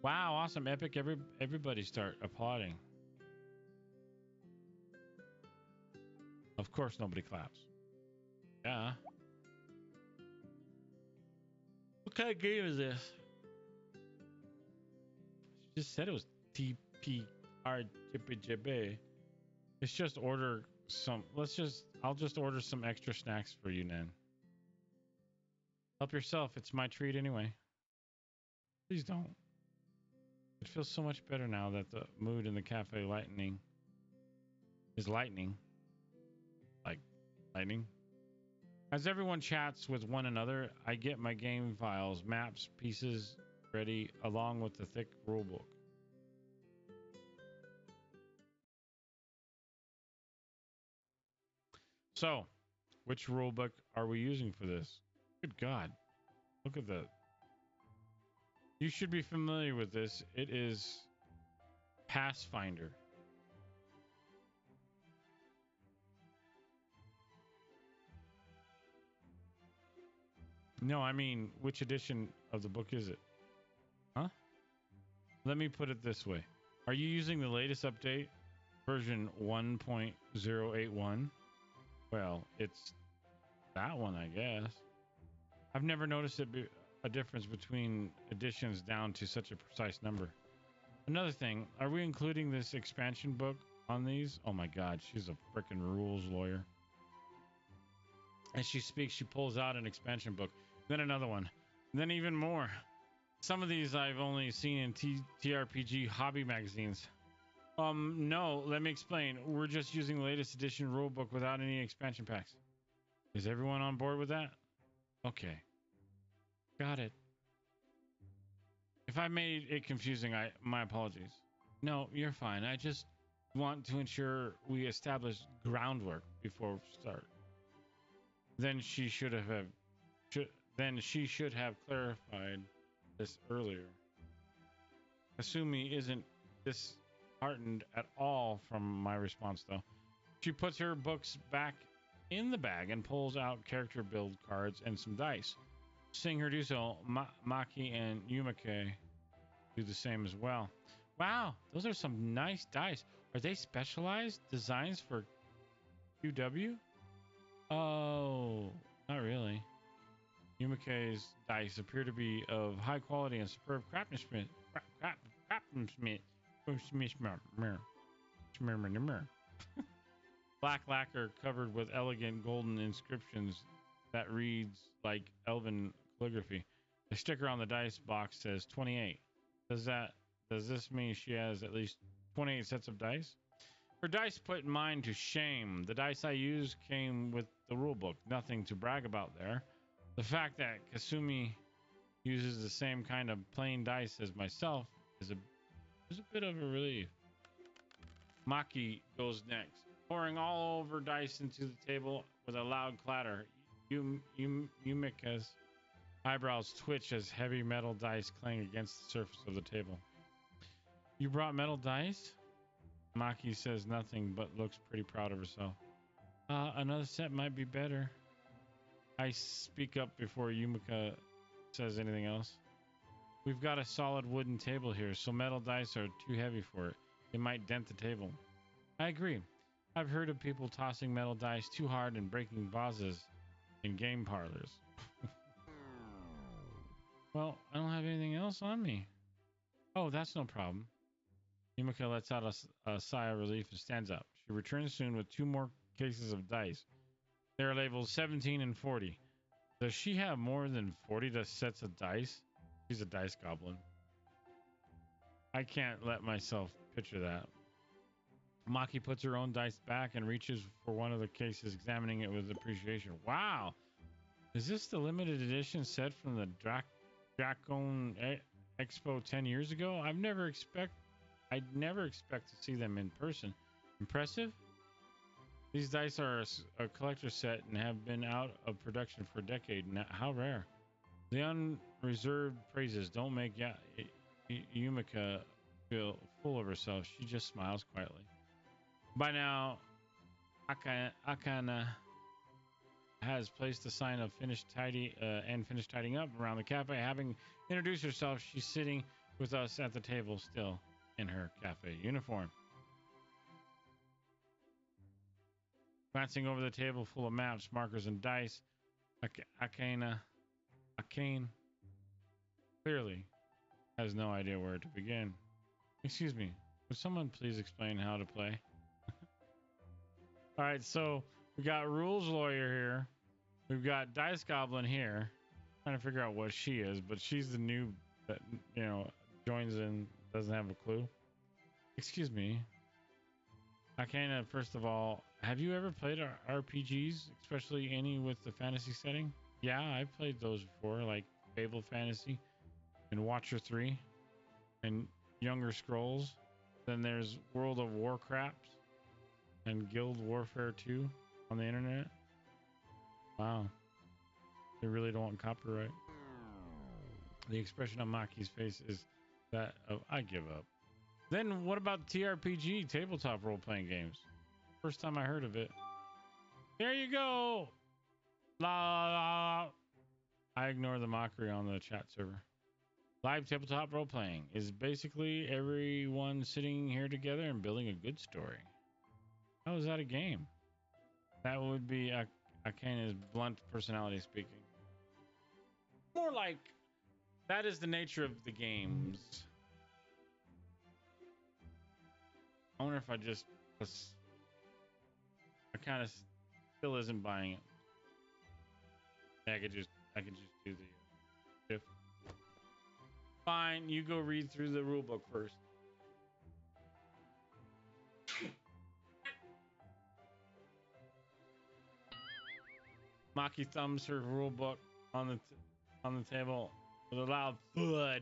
Wow, awesome, epic. Everybody start applauding. Of course, nobody claps. Yeah. What kind of game is this? She just said it was TPRGB. Let's just order some. I'll just order some extra snacks for you, Nan. Help yourself. It's my treat anyway. Please don't. It feels so much better now that the mood in the cafe is lightning. Like lightning. As everyone chats with one another, I get my game files, maps, pieces ready, along with the thick rulebook. So, which rulebook are we using for this? Good God. Look at that. You should be familiar with this. It is Pathfinder. No, I mean, which edition of the book is it? Huh? Let me put it this way. Are you using the latest update, version 1.081? Well, it's that one, I guess. I've never noticed a difference between editions down to such a precise number. Another thing, are we including this expansion book on these? Oh my God, she's a freaking rules lawyer. As she speaks, she pulls out an expansion book, then another one, then even more. Some of these I've only seen in TRPG hobby magazines. No, let me explain. We're just using the latest edition rulebook without any expansion packs. Is everyone on board with that? Okay. Got it. If I made it confusing, my apologies. No, you're fine. I just Want to ensure we establish groundwork before we start. Then she should have clarified this earlier. Kasumi isn't disheartened at all from my response, though. She puts her books back in the bag and pulls out character build cards and some dice. Seeing her do so, Maki and Yumike do the same as well. Wow, those are some nice dice. Are they specialized designs for QW? Oh, not really. Yumike's dice appear to be of high quality and superb craftsmanship. Black lacquer covered with elegant golden inscriptions that reads like elven calligraphy. The sticker on the dice box says 28. Does this mean she has at least 28 sets of dice? Her dice put mine to shame. The dice I used came with the rulebook. Nothing to brag about there. The fact that Kasumi uses the same kind of plain dice as myself is a bit of a relief. Maki goes next, pouring all over dice into the table with a loud clatter. Yumika's eyebrows twitch as heavy metal dice clang against the surface of the table. You brought metal dice? Maki says nothing but looks pretty proud of herself. Another set might be better. I speak up before Yumika says anything else. We've got a solid wooden table here, so metal dice are too heavy for it. They might dent the table. I agree. I've heard of people tossing metal dice too hard and breaking vases in game parlors. Well, I don't have anything else on me. Oh, that's no problem. Yumika lets out a sigh of relief and stands up. She returns soon with 2 more cases of dice. They are labeled 17 and 40. Does she have more than 40 sets of dice? She's a dice goblin. I can't let myself picture that. Maki puts her own dice back and reaches for one of the cases, examining it with appreciation. Wow! Is this the limited edition set from the Dracon Expo 10 years ago? I'd never expect to see them in person. Impressive? These dice are a collector set and have been out of production for a decade now. How rare. The unreserved praises don't make Yumika feel full of herself. She just smiles quietly. By now, Akana has placed a sign of finished tidying up around the cafe. Having introduced herself, she's sitting with us at the table still in her cafe uniform. Glancing over the table full of maps, markers, and dice, Akane clearly has no idea where to begin. Excuse me, would someone please explain how to play? All right, so we got Rules Lawyer here. We've got Dice Goblin here. Trying to figure out what she is, but she's the noob that, joins in, doesn't have a clue. Excuse me. Akane, first of all, have you ever played RPGs, especially any with the fantasy setting? Yeah, I've played those before, like Fable Fantasy and Watcher 3 and Younger Scrolls. Then there's World of Warcraft and Guild Warfare 2 on the internet. Wow. They really don't want copyright. The expression on Maki's face is that of, I give up. Then what about TRPG, tabletop role-playing games? First time I heard of it. There you go! La la la. I ignore the mockery on the chat server. Live tabletop role-playing is basically everyone sitting here together and building a good story. How is that a game? That would be Akane's blunt personality speaking. More like, that is the nature of the games. I wonder if I kind of still isn't buying it. I could just do the shift. Fine, you go read through the rule book first. Maki thumbs her rule book on the table with a loud thud.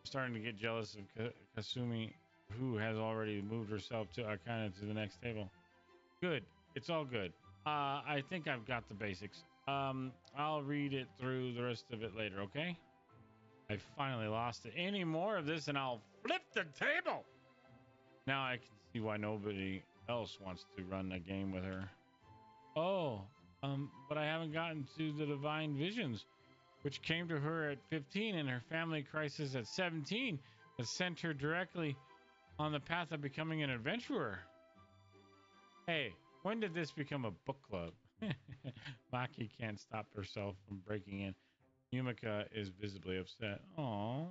Starting to get jealous of Kasumi, who has already moved herself to Akana to the next table. Good. It's all good. I think I've got the basics. I'll read it through the rest of it later, okay? I finally lost it. Any more of this and I'll flip the table! Now I can see why nobody else wants to run a game with her. Oh, but I haven't gotten to the divine visions, which came to her at 15 and her family crisis at 17 that sent her directly on the path of becoming an adventurer. Hey, when did this become a book club? Maki can't stop herself from breaking in. Yumika is visibly upset. Aww.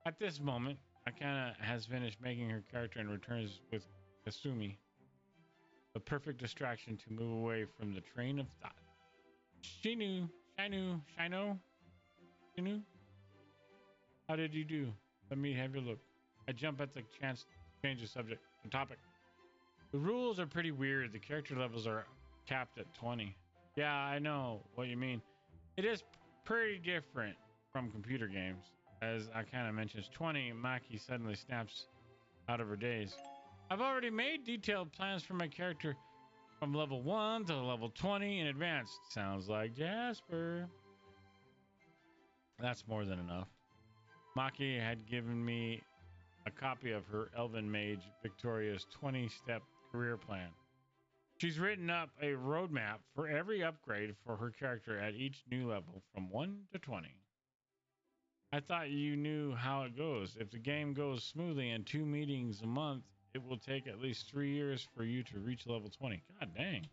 At this moment, Akana has finished making her character and returns with Kasumi, the perfect distraction to move away from the train of thought. Shinu, Shinu, how did you do? Let me have your look. I jump at the chance to change the topic. The rules are pretty weird. The character levels are capped at 20. Yeah, I know what you mean. It is pretty different from computer games. As Akana mentions 20, Maki suddenly snaps out of her daze. I've already made detailed plans for my character from level 1 to level 20 in advance. Sounds like Jasper. That's more than enough. Maki had given me a copy of her Elven Mage Victoria's 20-step career plan. She's written up a roadmap for every upgrade for her character at each new level from 1 to 20. I thought you knew how it goes. If the game goes smoothly and 2 meetings a month, it will take at least 3 years for you to reach level 20. God dang.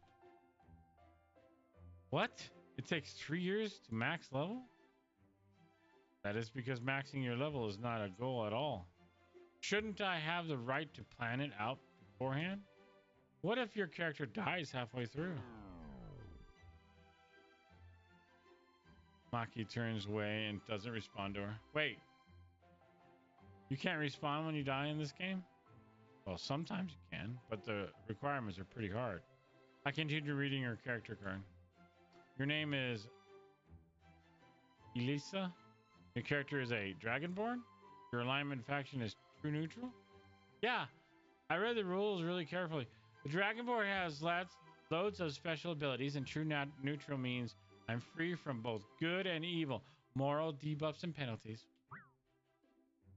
What? It takes 3 years to max level? That is because maxing your level is not a goal at all. Shouldn't I have the right to plan it out beforehand? What if your character dies halfway through? Maki turns away and doesn't respond to her. Wait. You can't respawn when you die in this game? Well, sometimes you can, but the requirements are pretty hard. I continue reading your character card. Your name is Elisa. Your character is a Dragonborn. Your alignment faction is true neutral. Yeah, I read the rules really carefully. The Dragonborn has loads of special abilities, and true neutral means I'm free from both good and evil, moral debuffs and penalties.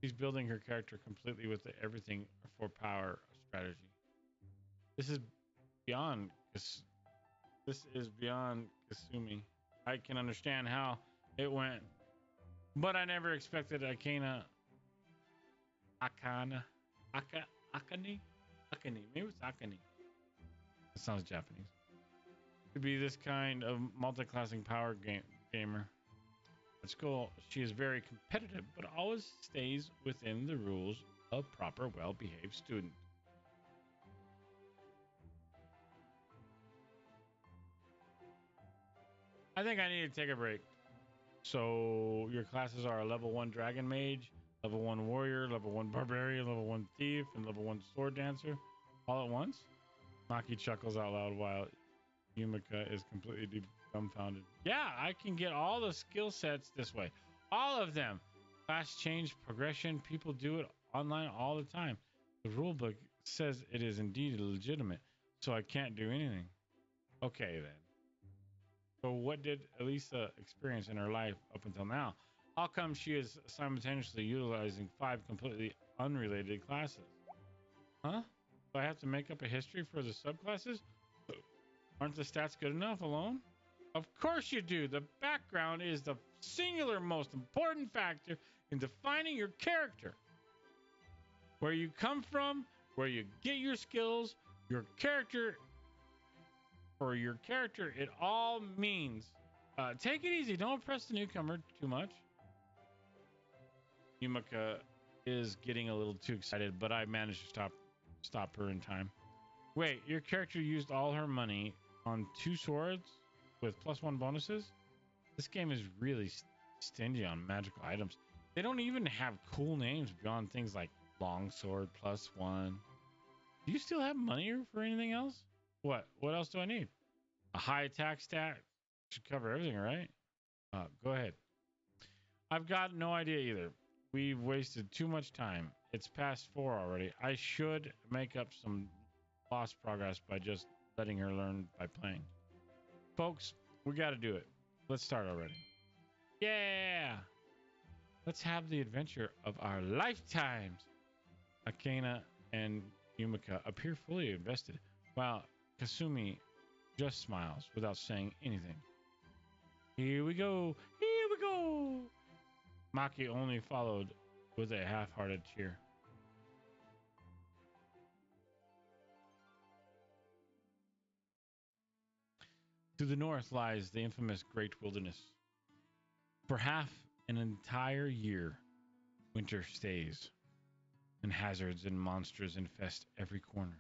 She's building her character completely with the everything for power strategy. This is beyond Kasumi. I can understand how it went, but I never expected Akane. Maybe it's Akane. That sounds Japanese. To be this kind of multi-classing power gamer. At school, she is very competitive, but always stays within the rules of proper, well-behaved student. I think I need to take a break. So your classes are a level 1 dragon mage, level 1 warrior, level 1 barbarian, level 1 thief, and level 1 sword dancer all at once? Maki chuckles out loud while Yumika is completely dumbfounded. Yeah, I can get all the skill sets this way. All of them. Class change, progression, people do it online all the time. The rulebook says it is indeed legitimate, so I can't do anything. Okay then. So what did Elisa experience in her life up until now? How come she is simultaneously utilizing 5 completely unrelated classes? Huh? Do I have to make up a history for the subclasses? Aren't the stats good enough alone? Of course you do. The background is the singular most important factor in defining your character. Where you come from, where you get your skills, your character. For your character, it all means. Take it easy. Don't press the newcomer too much. Yumika is getting a little too excited, but I managed to stop her in time. Wait, your character used all her money on 2 swords with +1 bonuses? This game is really stingy on magical items. They don't even have cool names beyond things like longsword +1. Do you still have money for anything else? What else do I need? A high attack stat, Should cover everything, right? Go ahead. I've got no idea either. We've wasted too much time. It's past 4 already. I should make up some lost progress by just letting her learn by playing. Folks, we got to do it. Let's start already. Yeah! Let's have the adventure of our lifetimes. Akana and Yumika appear fully invested, while Kasumi just smiles without saying anything. Here we go! Here we go! Maki only followed with a half-hearted cheer. To the north lies the infamous Great Wilderness. For half an entire year, winter stays, and hazards and monsters infest every corner.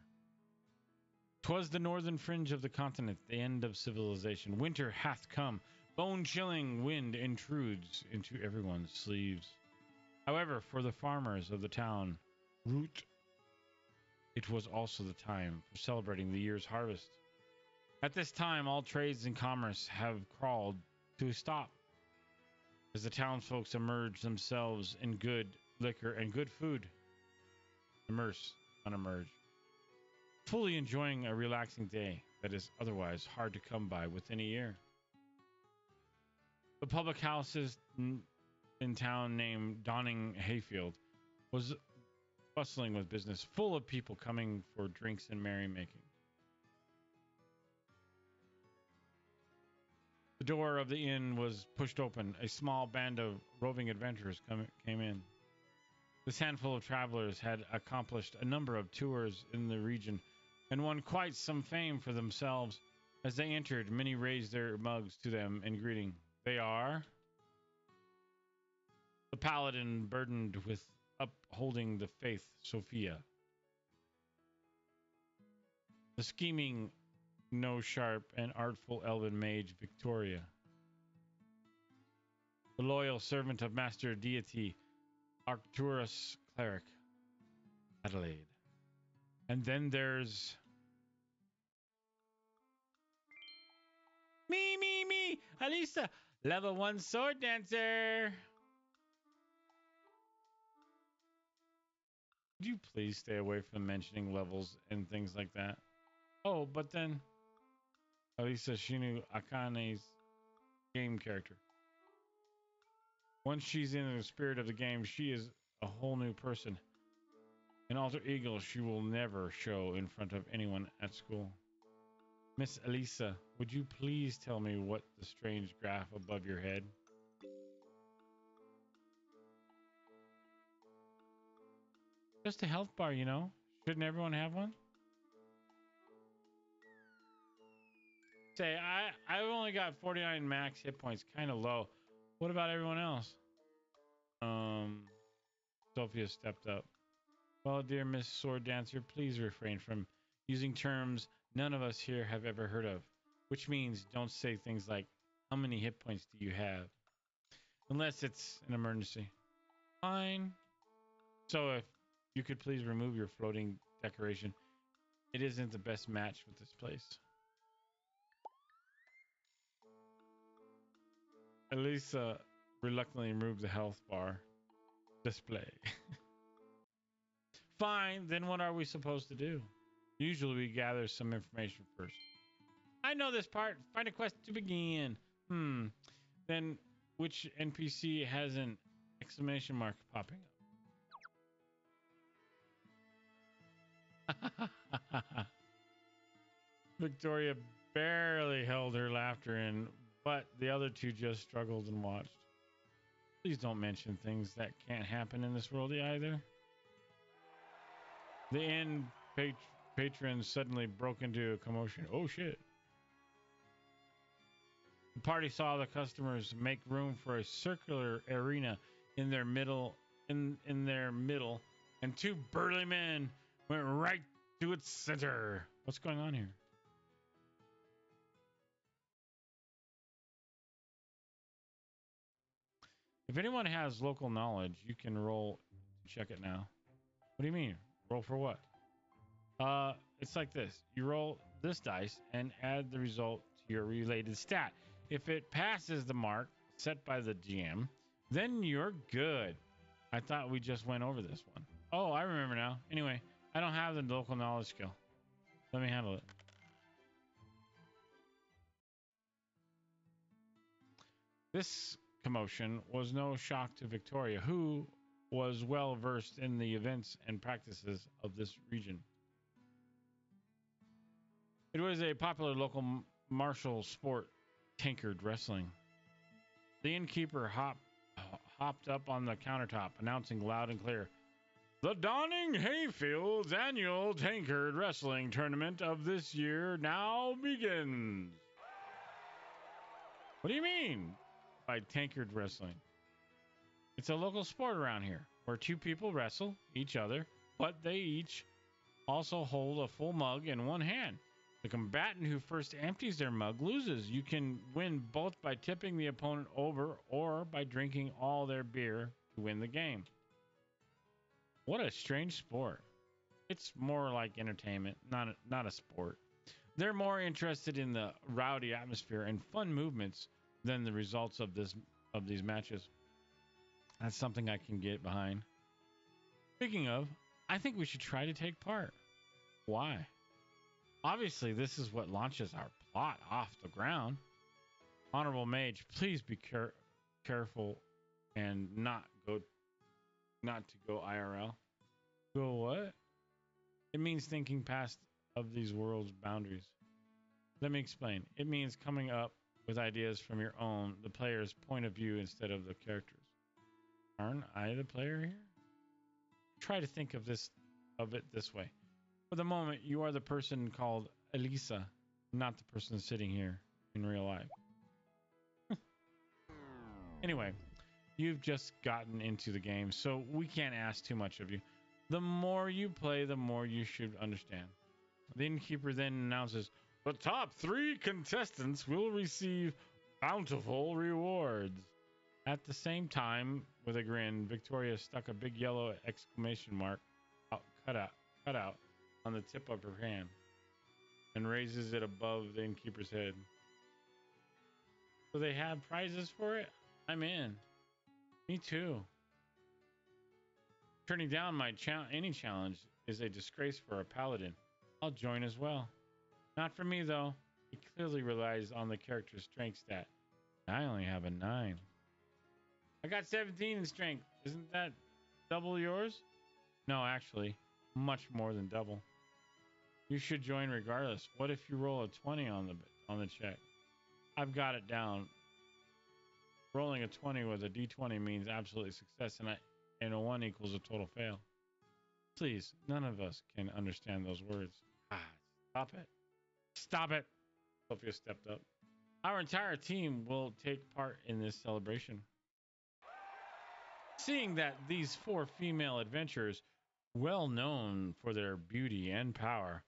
'Twas the northern fringe of the continent, the end of civilization. Winter hath come. Bone-chilling wind intrudes into everyone's sleeves. However, for the farmers of the town, Root, it was also the time for celebrating the year's harvest. At this time, all trades and commerce have crawled to a stop as the townsfolk immerse themselves in good liquor and good food. Immerse, unemerge. Fully enjoying a relaxing day that is otherwise hard to come by within a year. The public houses in town named Donning Hayfield was bustling with business, full of people coming for drinks and merrymaking. The door of the inn was pushed open. A small band of roving adventurers came in. This handful of travelers had accomplished a number of tours in the region and won quite some fame for themselves. As they entered, many raised their mugs to them in greeting. They are the paladin burdened with upholding the faith, Sophia. The scheming, no-sharp, and artful elven mage, Victoria. The loyal servant of Master Deity, Arcturus Cleric, Adelaide. And then there's... Me, Alisa, level 1 sword dancer. Would you please stay away from mentioning levels and things like that? Oh, but then Alisa Shinu Akane's game character. Once she's in the spirit of the game, she is a whole new person. An alter ego she will never show in front of anyone at school. Miss Alisa, would you please tell me what the strange graph above your head? Just a health bar, you know. Shouldn't everyone have one? Say, I've only got 49 max hit points, kind of low. What about everyone else? Sophia stepped up. Well, dear Miss Sword Dancer, please refrain from using terms none of us here have ever heard of, which means don't say things like, how many hit points do you have? Unless it's an emergency. Fine. So if you could please remove your floating decoration. It isn't the best match with this place. Elisa reluctantly removed the health bar display. Fine, then what are we supposed to do? Usually we gather some information first. I know this part. Find a quest to begin. Then which NPC has an exclamation mark popping up? Victoria barely held her laughter in, but the other two just struggled and watched. Please don't mention things that can't happen in this world either. The inn patrons suddenly broke into a commotion. Oh shit. The party saw the customers make room for a circular arena in their middle, and two burly men went right to its center. What's going on here? If anyone has local knowledge, you can roll. Check it now. What do you mean? Roll for what? It's like this. You roll this dice and add the result to your related stat. If it passes the mark set by the GM, then you're good. I thought we just went over this one. Oh, I remember now. Anyway, I don't have the local knowledge skill. Let me handle it. This commotion was no shock to Victoria, who was well versed in the events and practices of this region. It was a popular local martial sport, tankard wrestling. The innkeeper hopped up on the countertop, announcing loud and clear, "The Dawning Hayfield's annual tankard wrestling tournament of this year now begins." What do you mean by tankard wrestling? It's a local sport around here where two people wrestle each other, but they each also hold a full mug in one hand. The combatant who first empties their mug loses. You can win both by tipping the opponent over or by drinking all their beer to win the game. What a strange sport. It's more like entertainment, not a sport. They're more interested in the rowdy atmosphere and fun movements than the results of these matches. That's something I can get behind. Speaking of, I think we should try to take part. Why? Obviously, this is what launches our plot off the ground. Honorable Mage, please be careful and not to go IRL. Go what? It means thinking past of these world's boundaries. Let me explain. It means coming up with ideas from your own, the player's point of view instead of the character's. Aren't I the player here? Try to think of it this way. For the moment, you are the person called Elisa, not the person sitting here in real life. Anyway, you've just gotten into the game, so we can't ask too much of you. The more you play, the more you should understand. The innkeeper then announces, the top 3 contestants will receive bountiful rewards. At the same time, with a grin, Victoria stuck a big yellow exclamation mark cut out on the tip of her hand and raises it above the innkeeper's head. So they have prizes for it? I'm in. Me too. Turning down any challenge is a disgrace for a paladin. I'll join as well. Not for me, though. It clearly relies on the character's strength stat. I only have a 9. I got 17 in strength. Isn't that double yours? No, actually, much more than double. You should join regardless. What if you roll a 20 on the check? I've got it down. Rolling a 20 with a d20 means absolute success, and a 1 equals a total fail. Please, none of us can understand those words. Stop it. Stop it. Sophia stepped up. Our entire team will take part in this celebration. Seeing that these 4 female adventurers, well known for their beauty and power,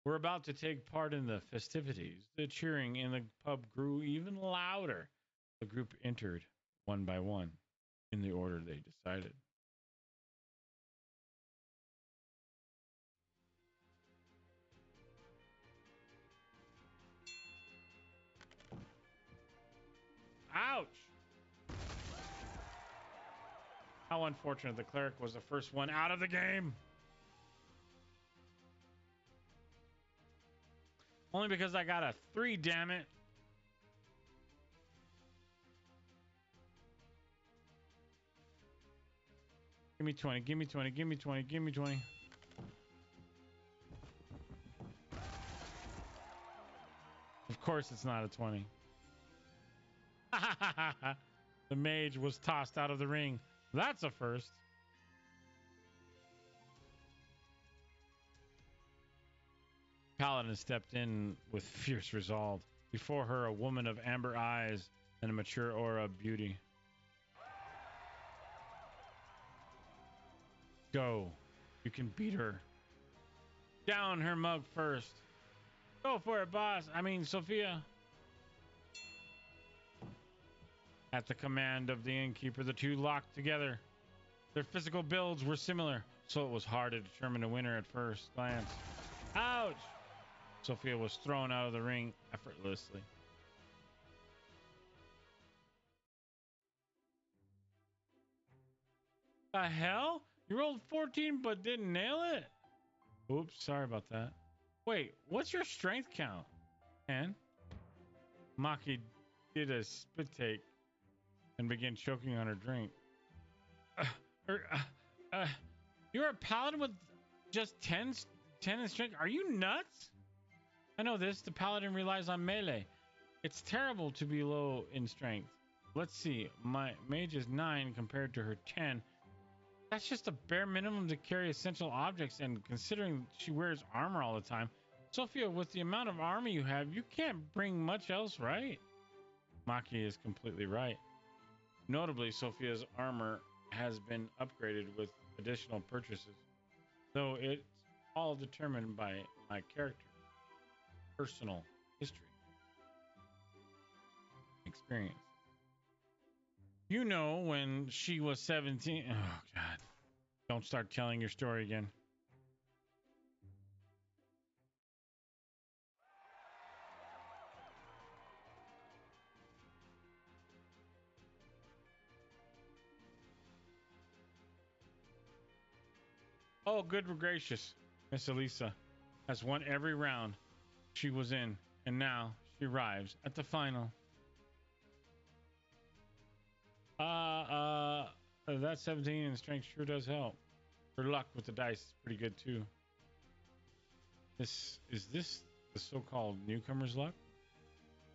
were about to take part in the festivities, the cheering in the pub grew even louder. The group entered one by one in the order they decided. Ouch! How unfortunate. The cleric was the first one out of the game. Only because I got a 3, damn it. Give me 20, give me 20, give me 20, give me 20. Of course it's not a 20. The mage was tossed out of the ring. That's a first. Paladin stepped in with fierce resolve. Before her, a woman of amber eyes and a mature aura of beauty. Go. You can beat her. Down her mug first. Go for it, boss. I mean, Sophia. At the command of the innkeeper, the two locked together. Their physical builds were similar, so it was hard to determine a winner at first glance. Ouch! Sophia was thrown out of the ring effortlessly. The hell? You rolled 14 but didn't nail it? Oops, sorry about that. Wait, what's your strength count? And Maki did a spit take and began choking on her drink. Uh, er, uh, uh, you're a paladin with just 10 in strength? Are you nuts? I know this. The paladin relies on melee. It's terrible to be low in strength. Let's see. My mage is 9 compared to her 10. That's just a bare minimum to carry essential objects, and considering she wears armor all the time, Sophia, with the amount of armor you have, you can't bring much else, right? Maki is completely right. Notably, Sophia's armor has been upgraded with additional purchases, though it's all determined by my character, personal history, experience. You know, when she was 17. Oh, God. Don't start telling your story again. Oh, good gracious. Miss Elisa has won every round she was in, and now she arrives at the final. That 17 in strength sure does help. Her luck with the dice is pretty good too. Is this the so-called newcomer's luck?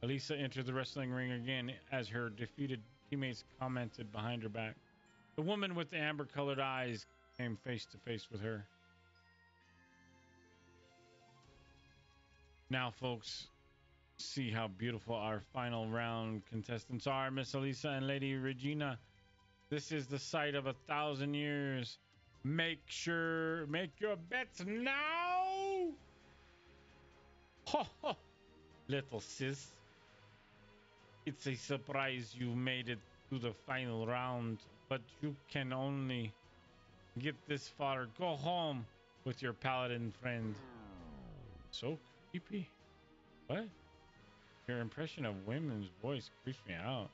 Elisa entered the wrestling ring again as her defeated teammates commented behind her back. The woman with the amber-colored eyes came face to face with her. Now, folks, see how beautiful our final round contestants are, Miss Elisa and Lady Regina. This is the sight of 1,000 years. Make your bets now. Ho ho, little sis. It's a surprise you made it to the final round, but you can only get this far. Go home with your paladin friend. So creepy. What? Your impression of women's voice creeps me out.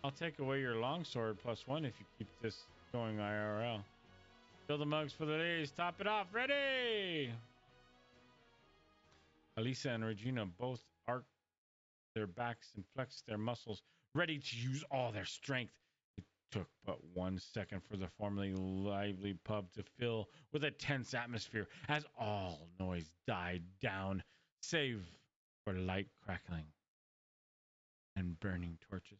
I'll take away your longsword +1 if you keep this going IRL. Fill the mugs for the ladies. Top it off. Ready? Elisa and Regina both arched their backs and flexed their muscles, ready to use all their strength. It took but 1 second for the formerly lively pub to fill with a tense atmosphere as all noise died down, save for light crackling and burning torches.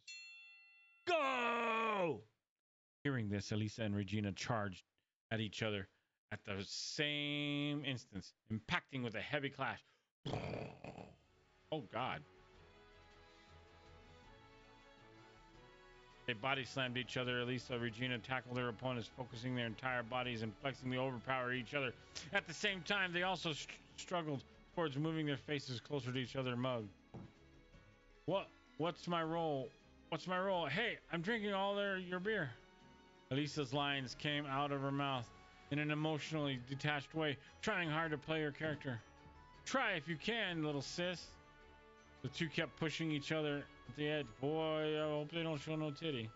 Go! Hearing this, Elisa and Regina charged at each other at the same instance, impacting with a heavy clash. Oh, God. They body slammed each other. Elisa and Regina tackled their opponents, focusing their entire bodies and flexing to overpower each other. At the same time, they also struggled towards moving their faces closer to each other. Mug. What's my role? What's my role? Hey, I'm drinking all your beer. Elisa's lines came out of her mouth in an emotionally detached way, trying hard to play her character. Try if you can, little sis. The two kept pushing each other at the edge. Boy, I hope they don't show no titty.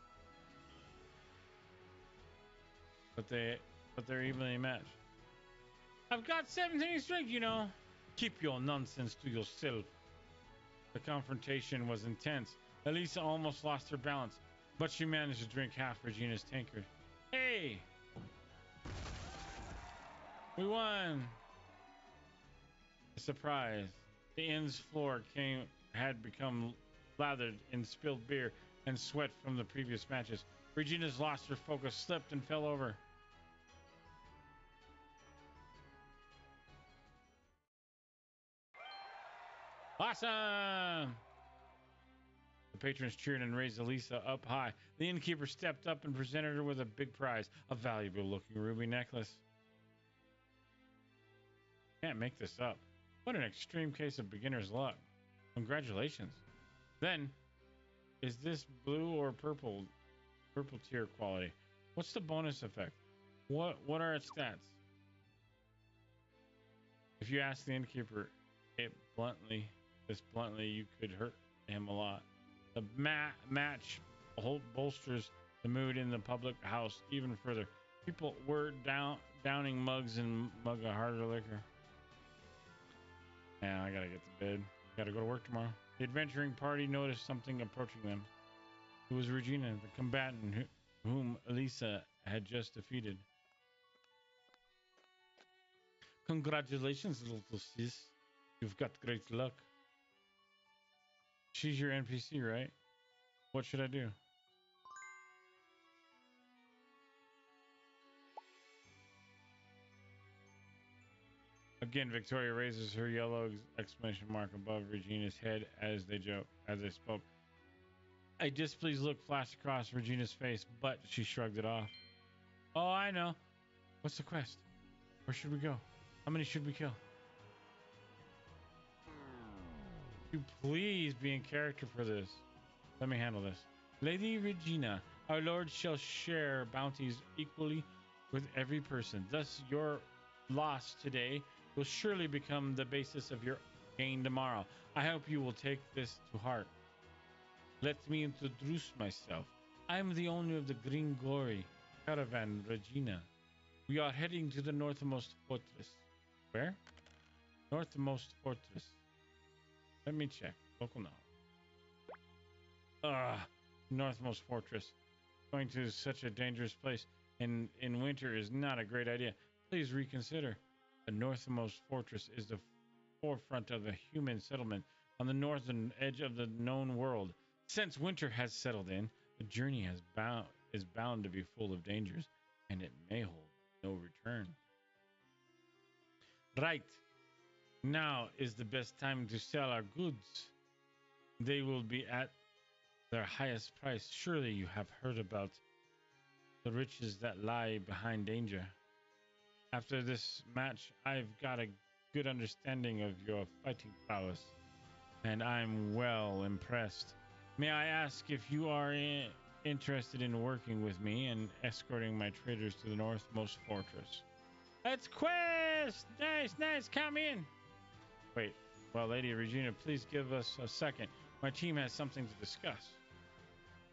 But they're evenly matched. I've got 17 strength, you know. Keep your nonsense to yourself. The confrontation was intense. Elisa almost lost her balance, but she managed to drink half Regina's tankard. Hey! We won! A surprise. The inn's floor had become lathered in spilled beer and sweat from the previous matches. Regina's lost her focus, slipped, and fell over. Awesome! The patrons cheered and raised Elisa up high. The innkeeper stepped up and presented her with a big prize, a valuable-looking ruby necklace. Can't make this up. What an extreme case of beginner's luck. Congratulations. Then, is this blue or purple tier quality? What's the bonus effect? What are its stats? If you ask the innkeeper this bluntly, you could hurt him a lot. The match bolsters the mood in the public house even further. People were downing mugs and mug of harder liquor. Yeah, I gotta get to bed. Gotta go to work tomorrow. The adventuring party noticed something approaching them. It was Regina, the combatant whom Elisa had just defeated. Congratulations, little sis. You've got great luck. She's your NPC, right? What should I do? Again, Victoria raises her yellow exclamation mark above Regina's head as they spoke. A displeased look flashed across Regina's face, but she shrugged it off. Oh, I know. What's the quest? Where should we go? How many should we kill? You please be in character for this. Let me handle this. Lady Regina, our lord shall share bounties equally with every person. Thus, your loss today will surely become the basis of your gain tomorrow. I hope you will take this to heart. Let me introduce myself. I am the owner of the Green Glory Caravan, Regina. We are heading to the northernmost fortress. Where? Northernmost fortress. Let me check. Local knowledge. Northernmost fortress. Going to such a dangerous place in winter is not a great idea. Please reconsider. The northernmost fortress is the forefront of a human settlement on the northern edge of the known world. Since winter has settled in, the journey is bound to be full of dangers, and it may hold no return. Right. Now is the best time to sell our goods. They will be at their highest price. Surely you have heard about the riches that lie behind danger. After this match, I've got a good understanding of your fighting prowess, and I'm well impressed. May I ask if you are interested in working with me and escorting my traders to the northmost fortress? Let's quest! Nice, come in. Wait, well, Lady Regina, please give us a second. My team has something to discuss.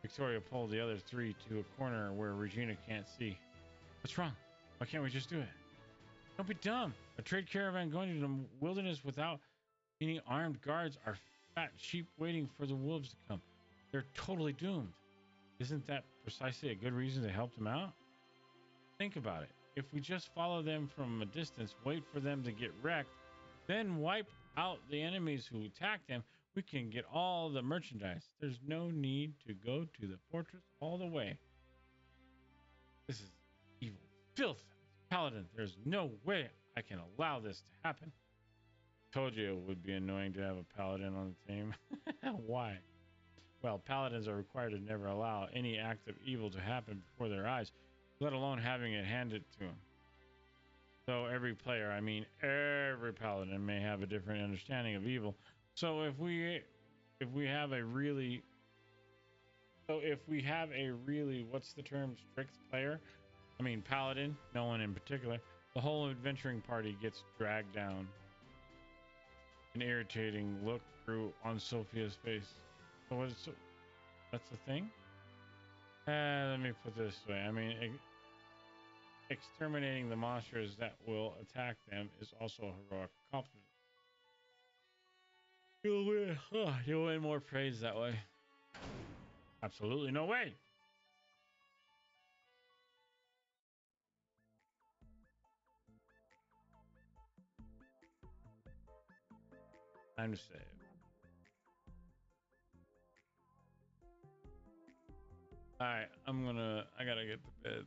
Victoria pulled the other three to a corner where Regina can't see. What's wrong? Why can't we just do it? Don't be dumb. A trade caravan going to the wilderness without any armed guards are fat sheep waiting for the wolves to come. They're totally doomed. Isn't that precisely a good reason to help them out? Think about it. If we just follow them from a distance, wait for them to get wrecked, then wipe out the enemies who attack them, we can get all the merchandise. There's no need to go to the fortress all the way. This is evil filth. Paladin, there's no way I can allow this to happen. Told you it would be annoying to have a paladin on the team. Why? Well, paladins are required to never allow any act of evil to happen before their eyes, let alone having it handed to them. So every player, I mean every paladin, may have a different understanding of evil. So if we have a really what's the term, strict player? I mean paladin, no one in particular. The whole adventuring party gets dragged down. An irritating look grew on Sophia's face. So that's the thing? Let me put this way. I mean, exterminating the monsters that will attack them is also a heroic accomplishment. You'll win more praise that way. Absolutely no way. Time to save. All right, I gotta get to bed.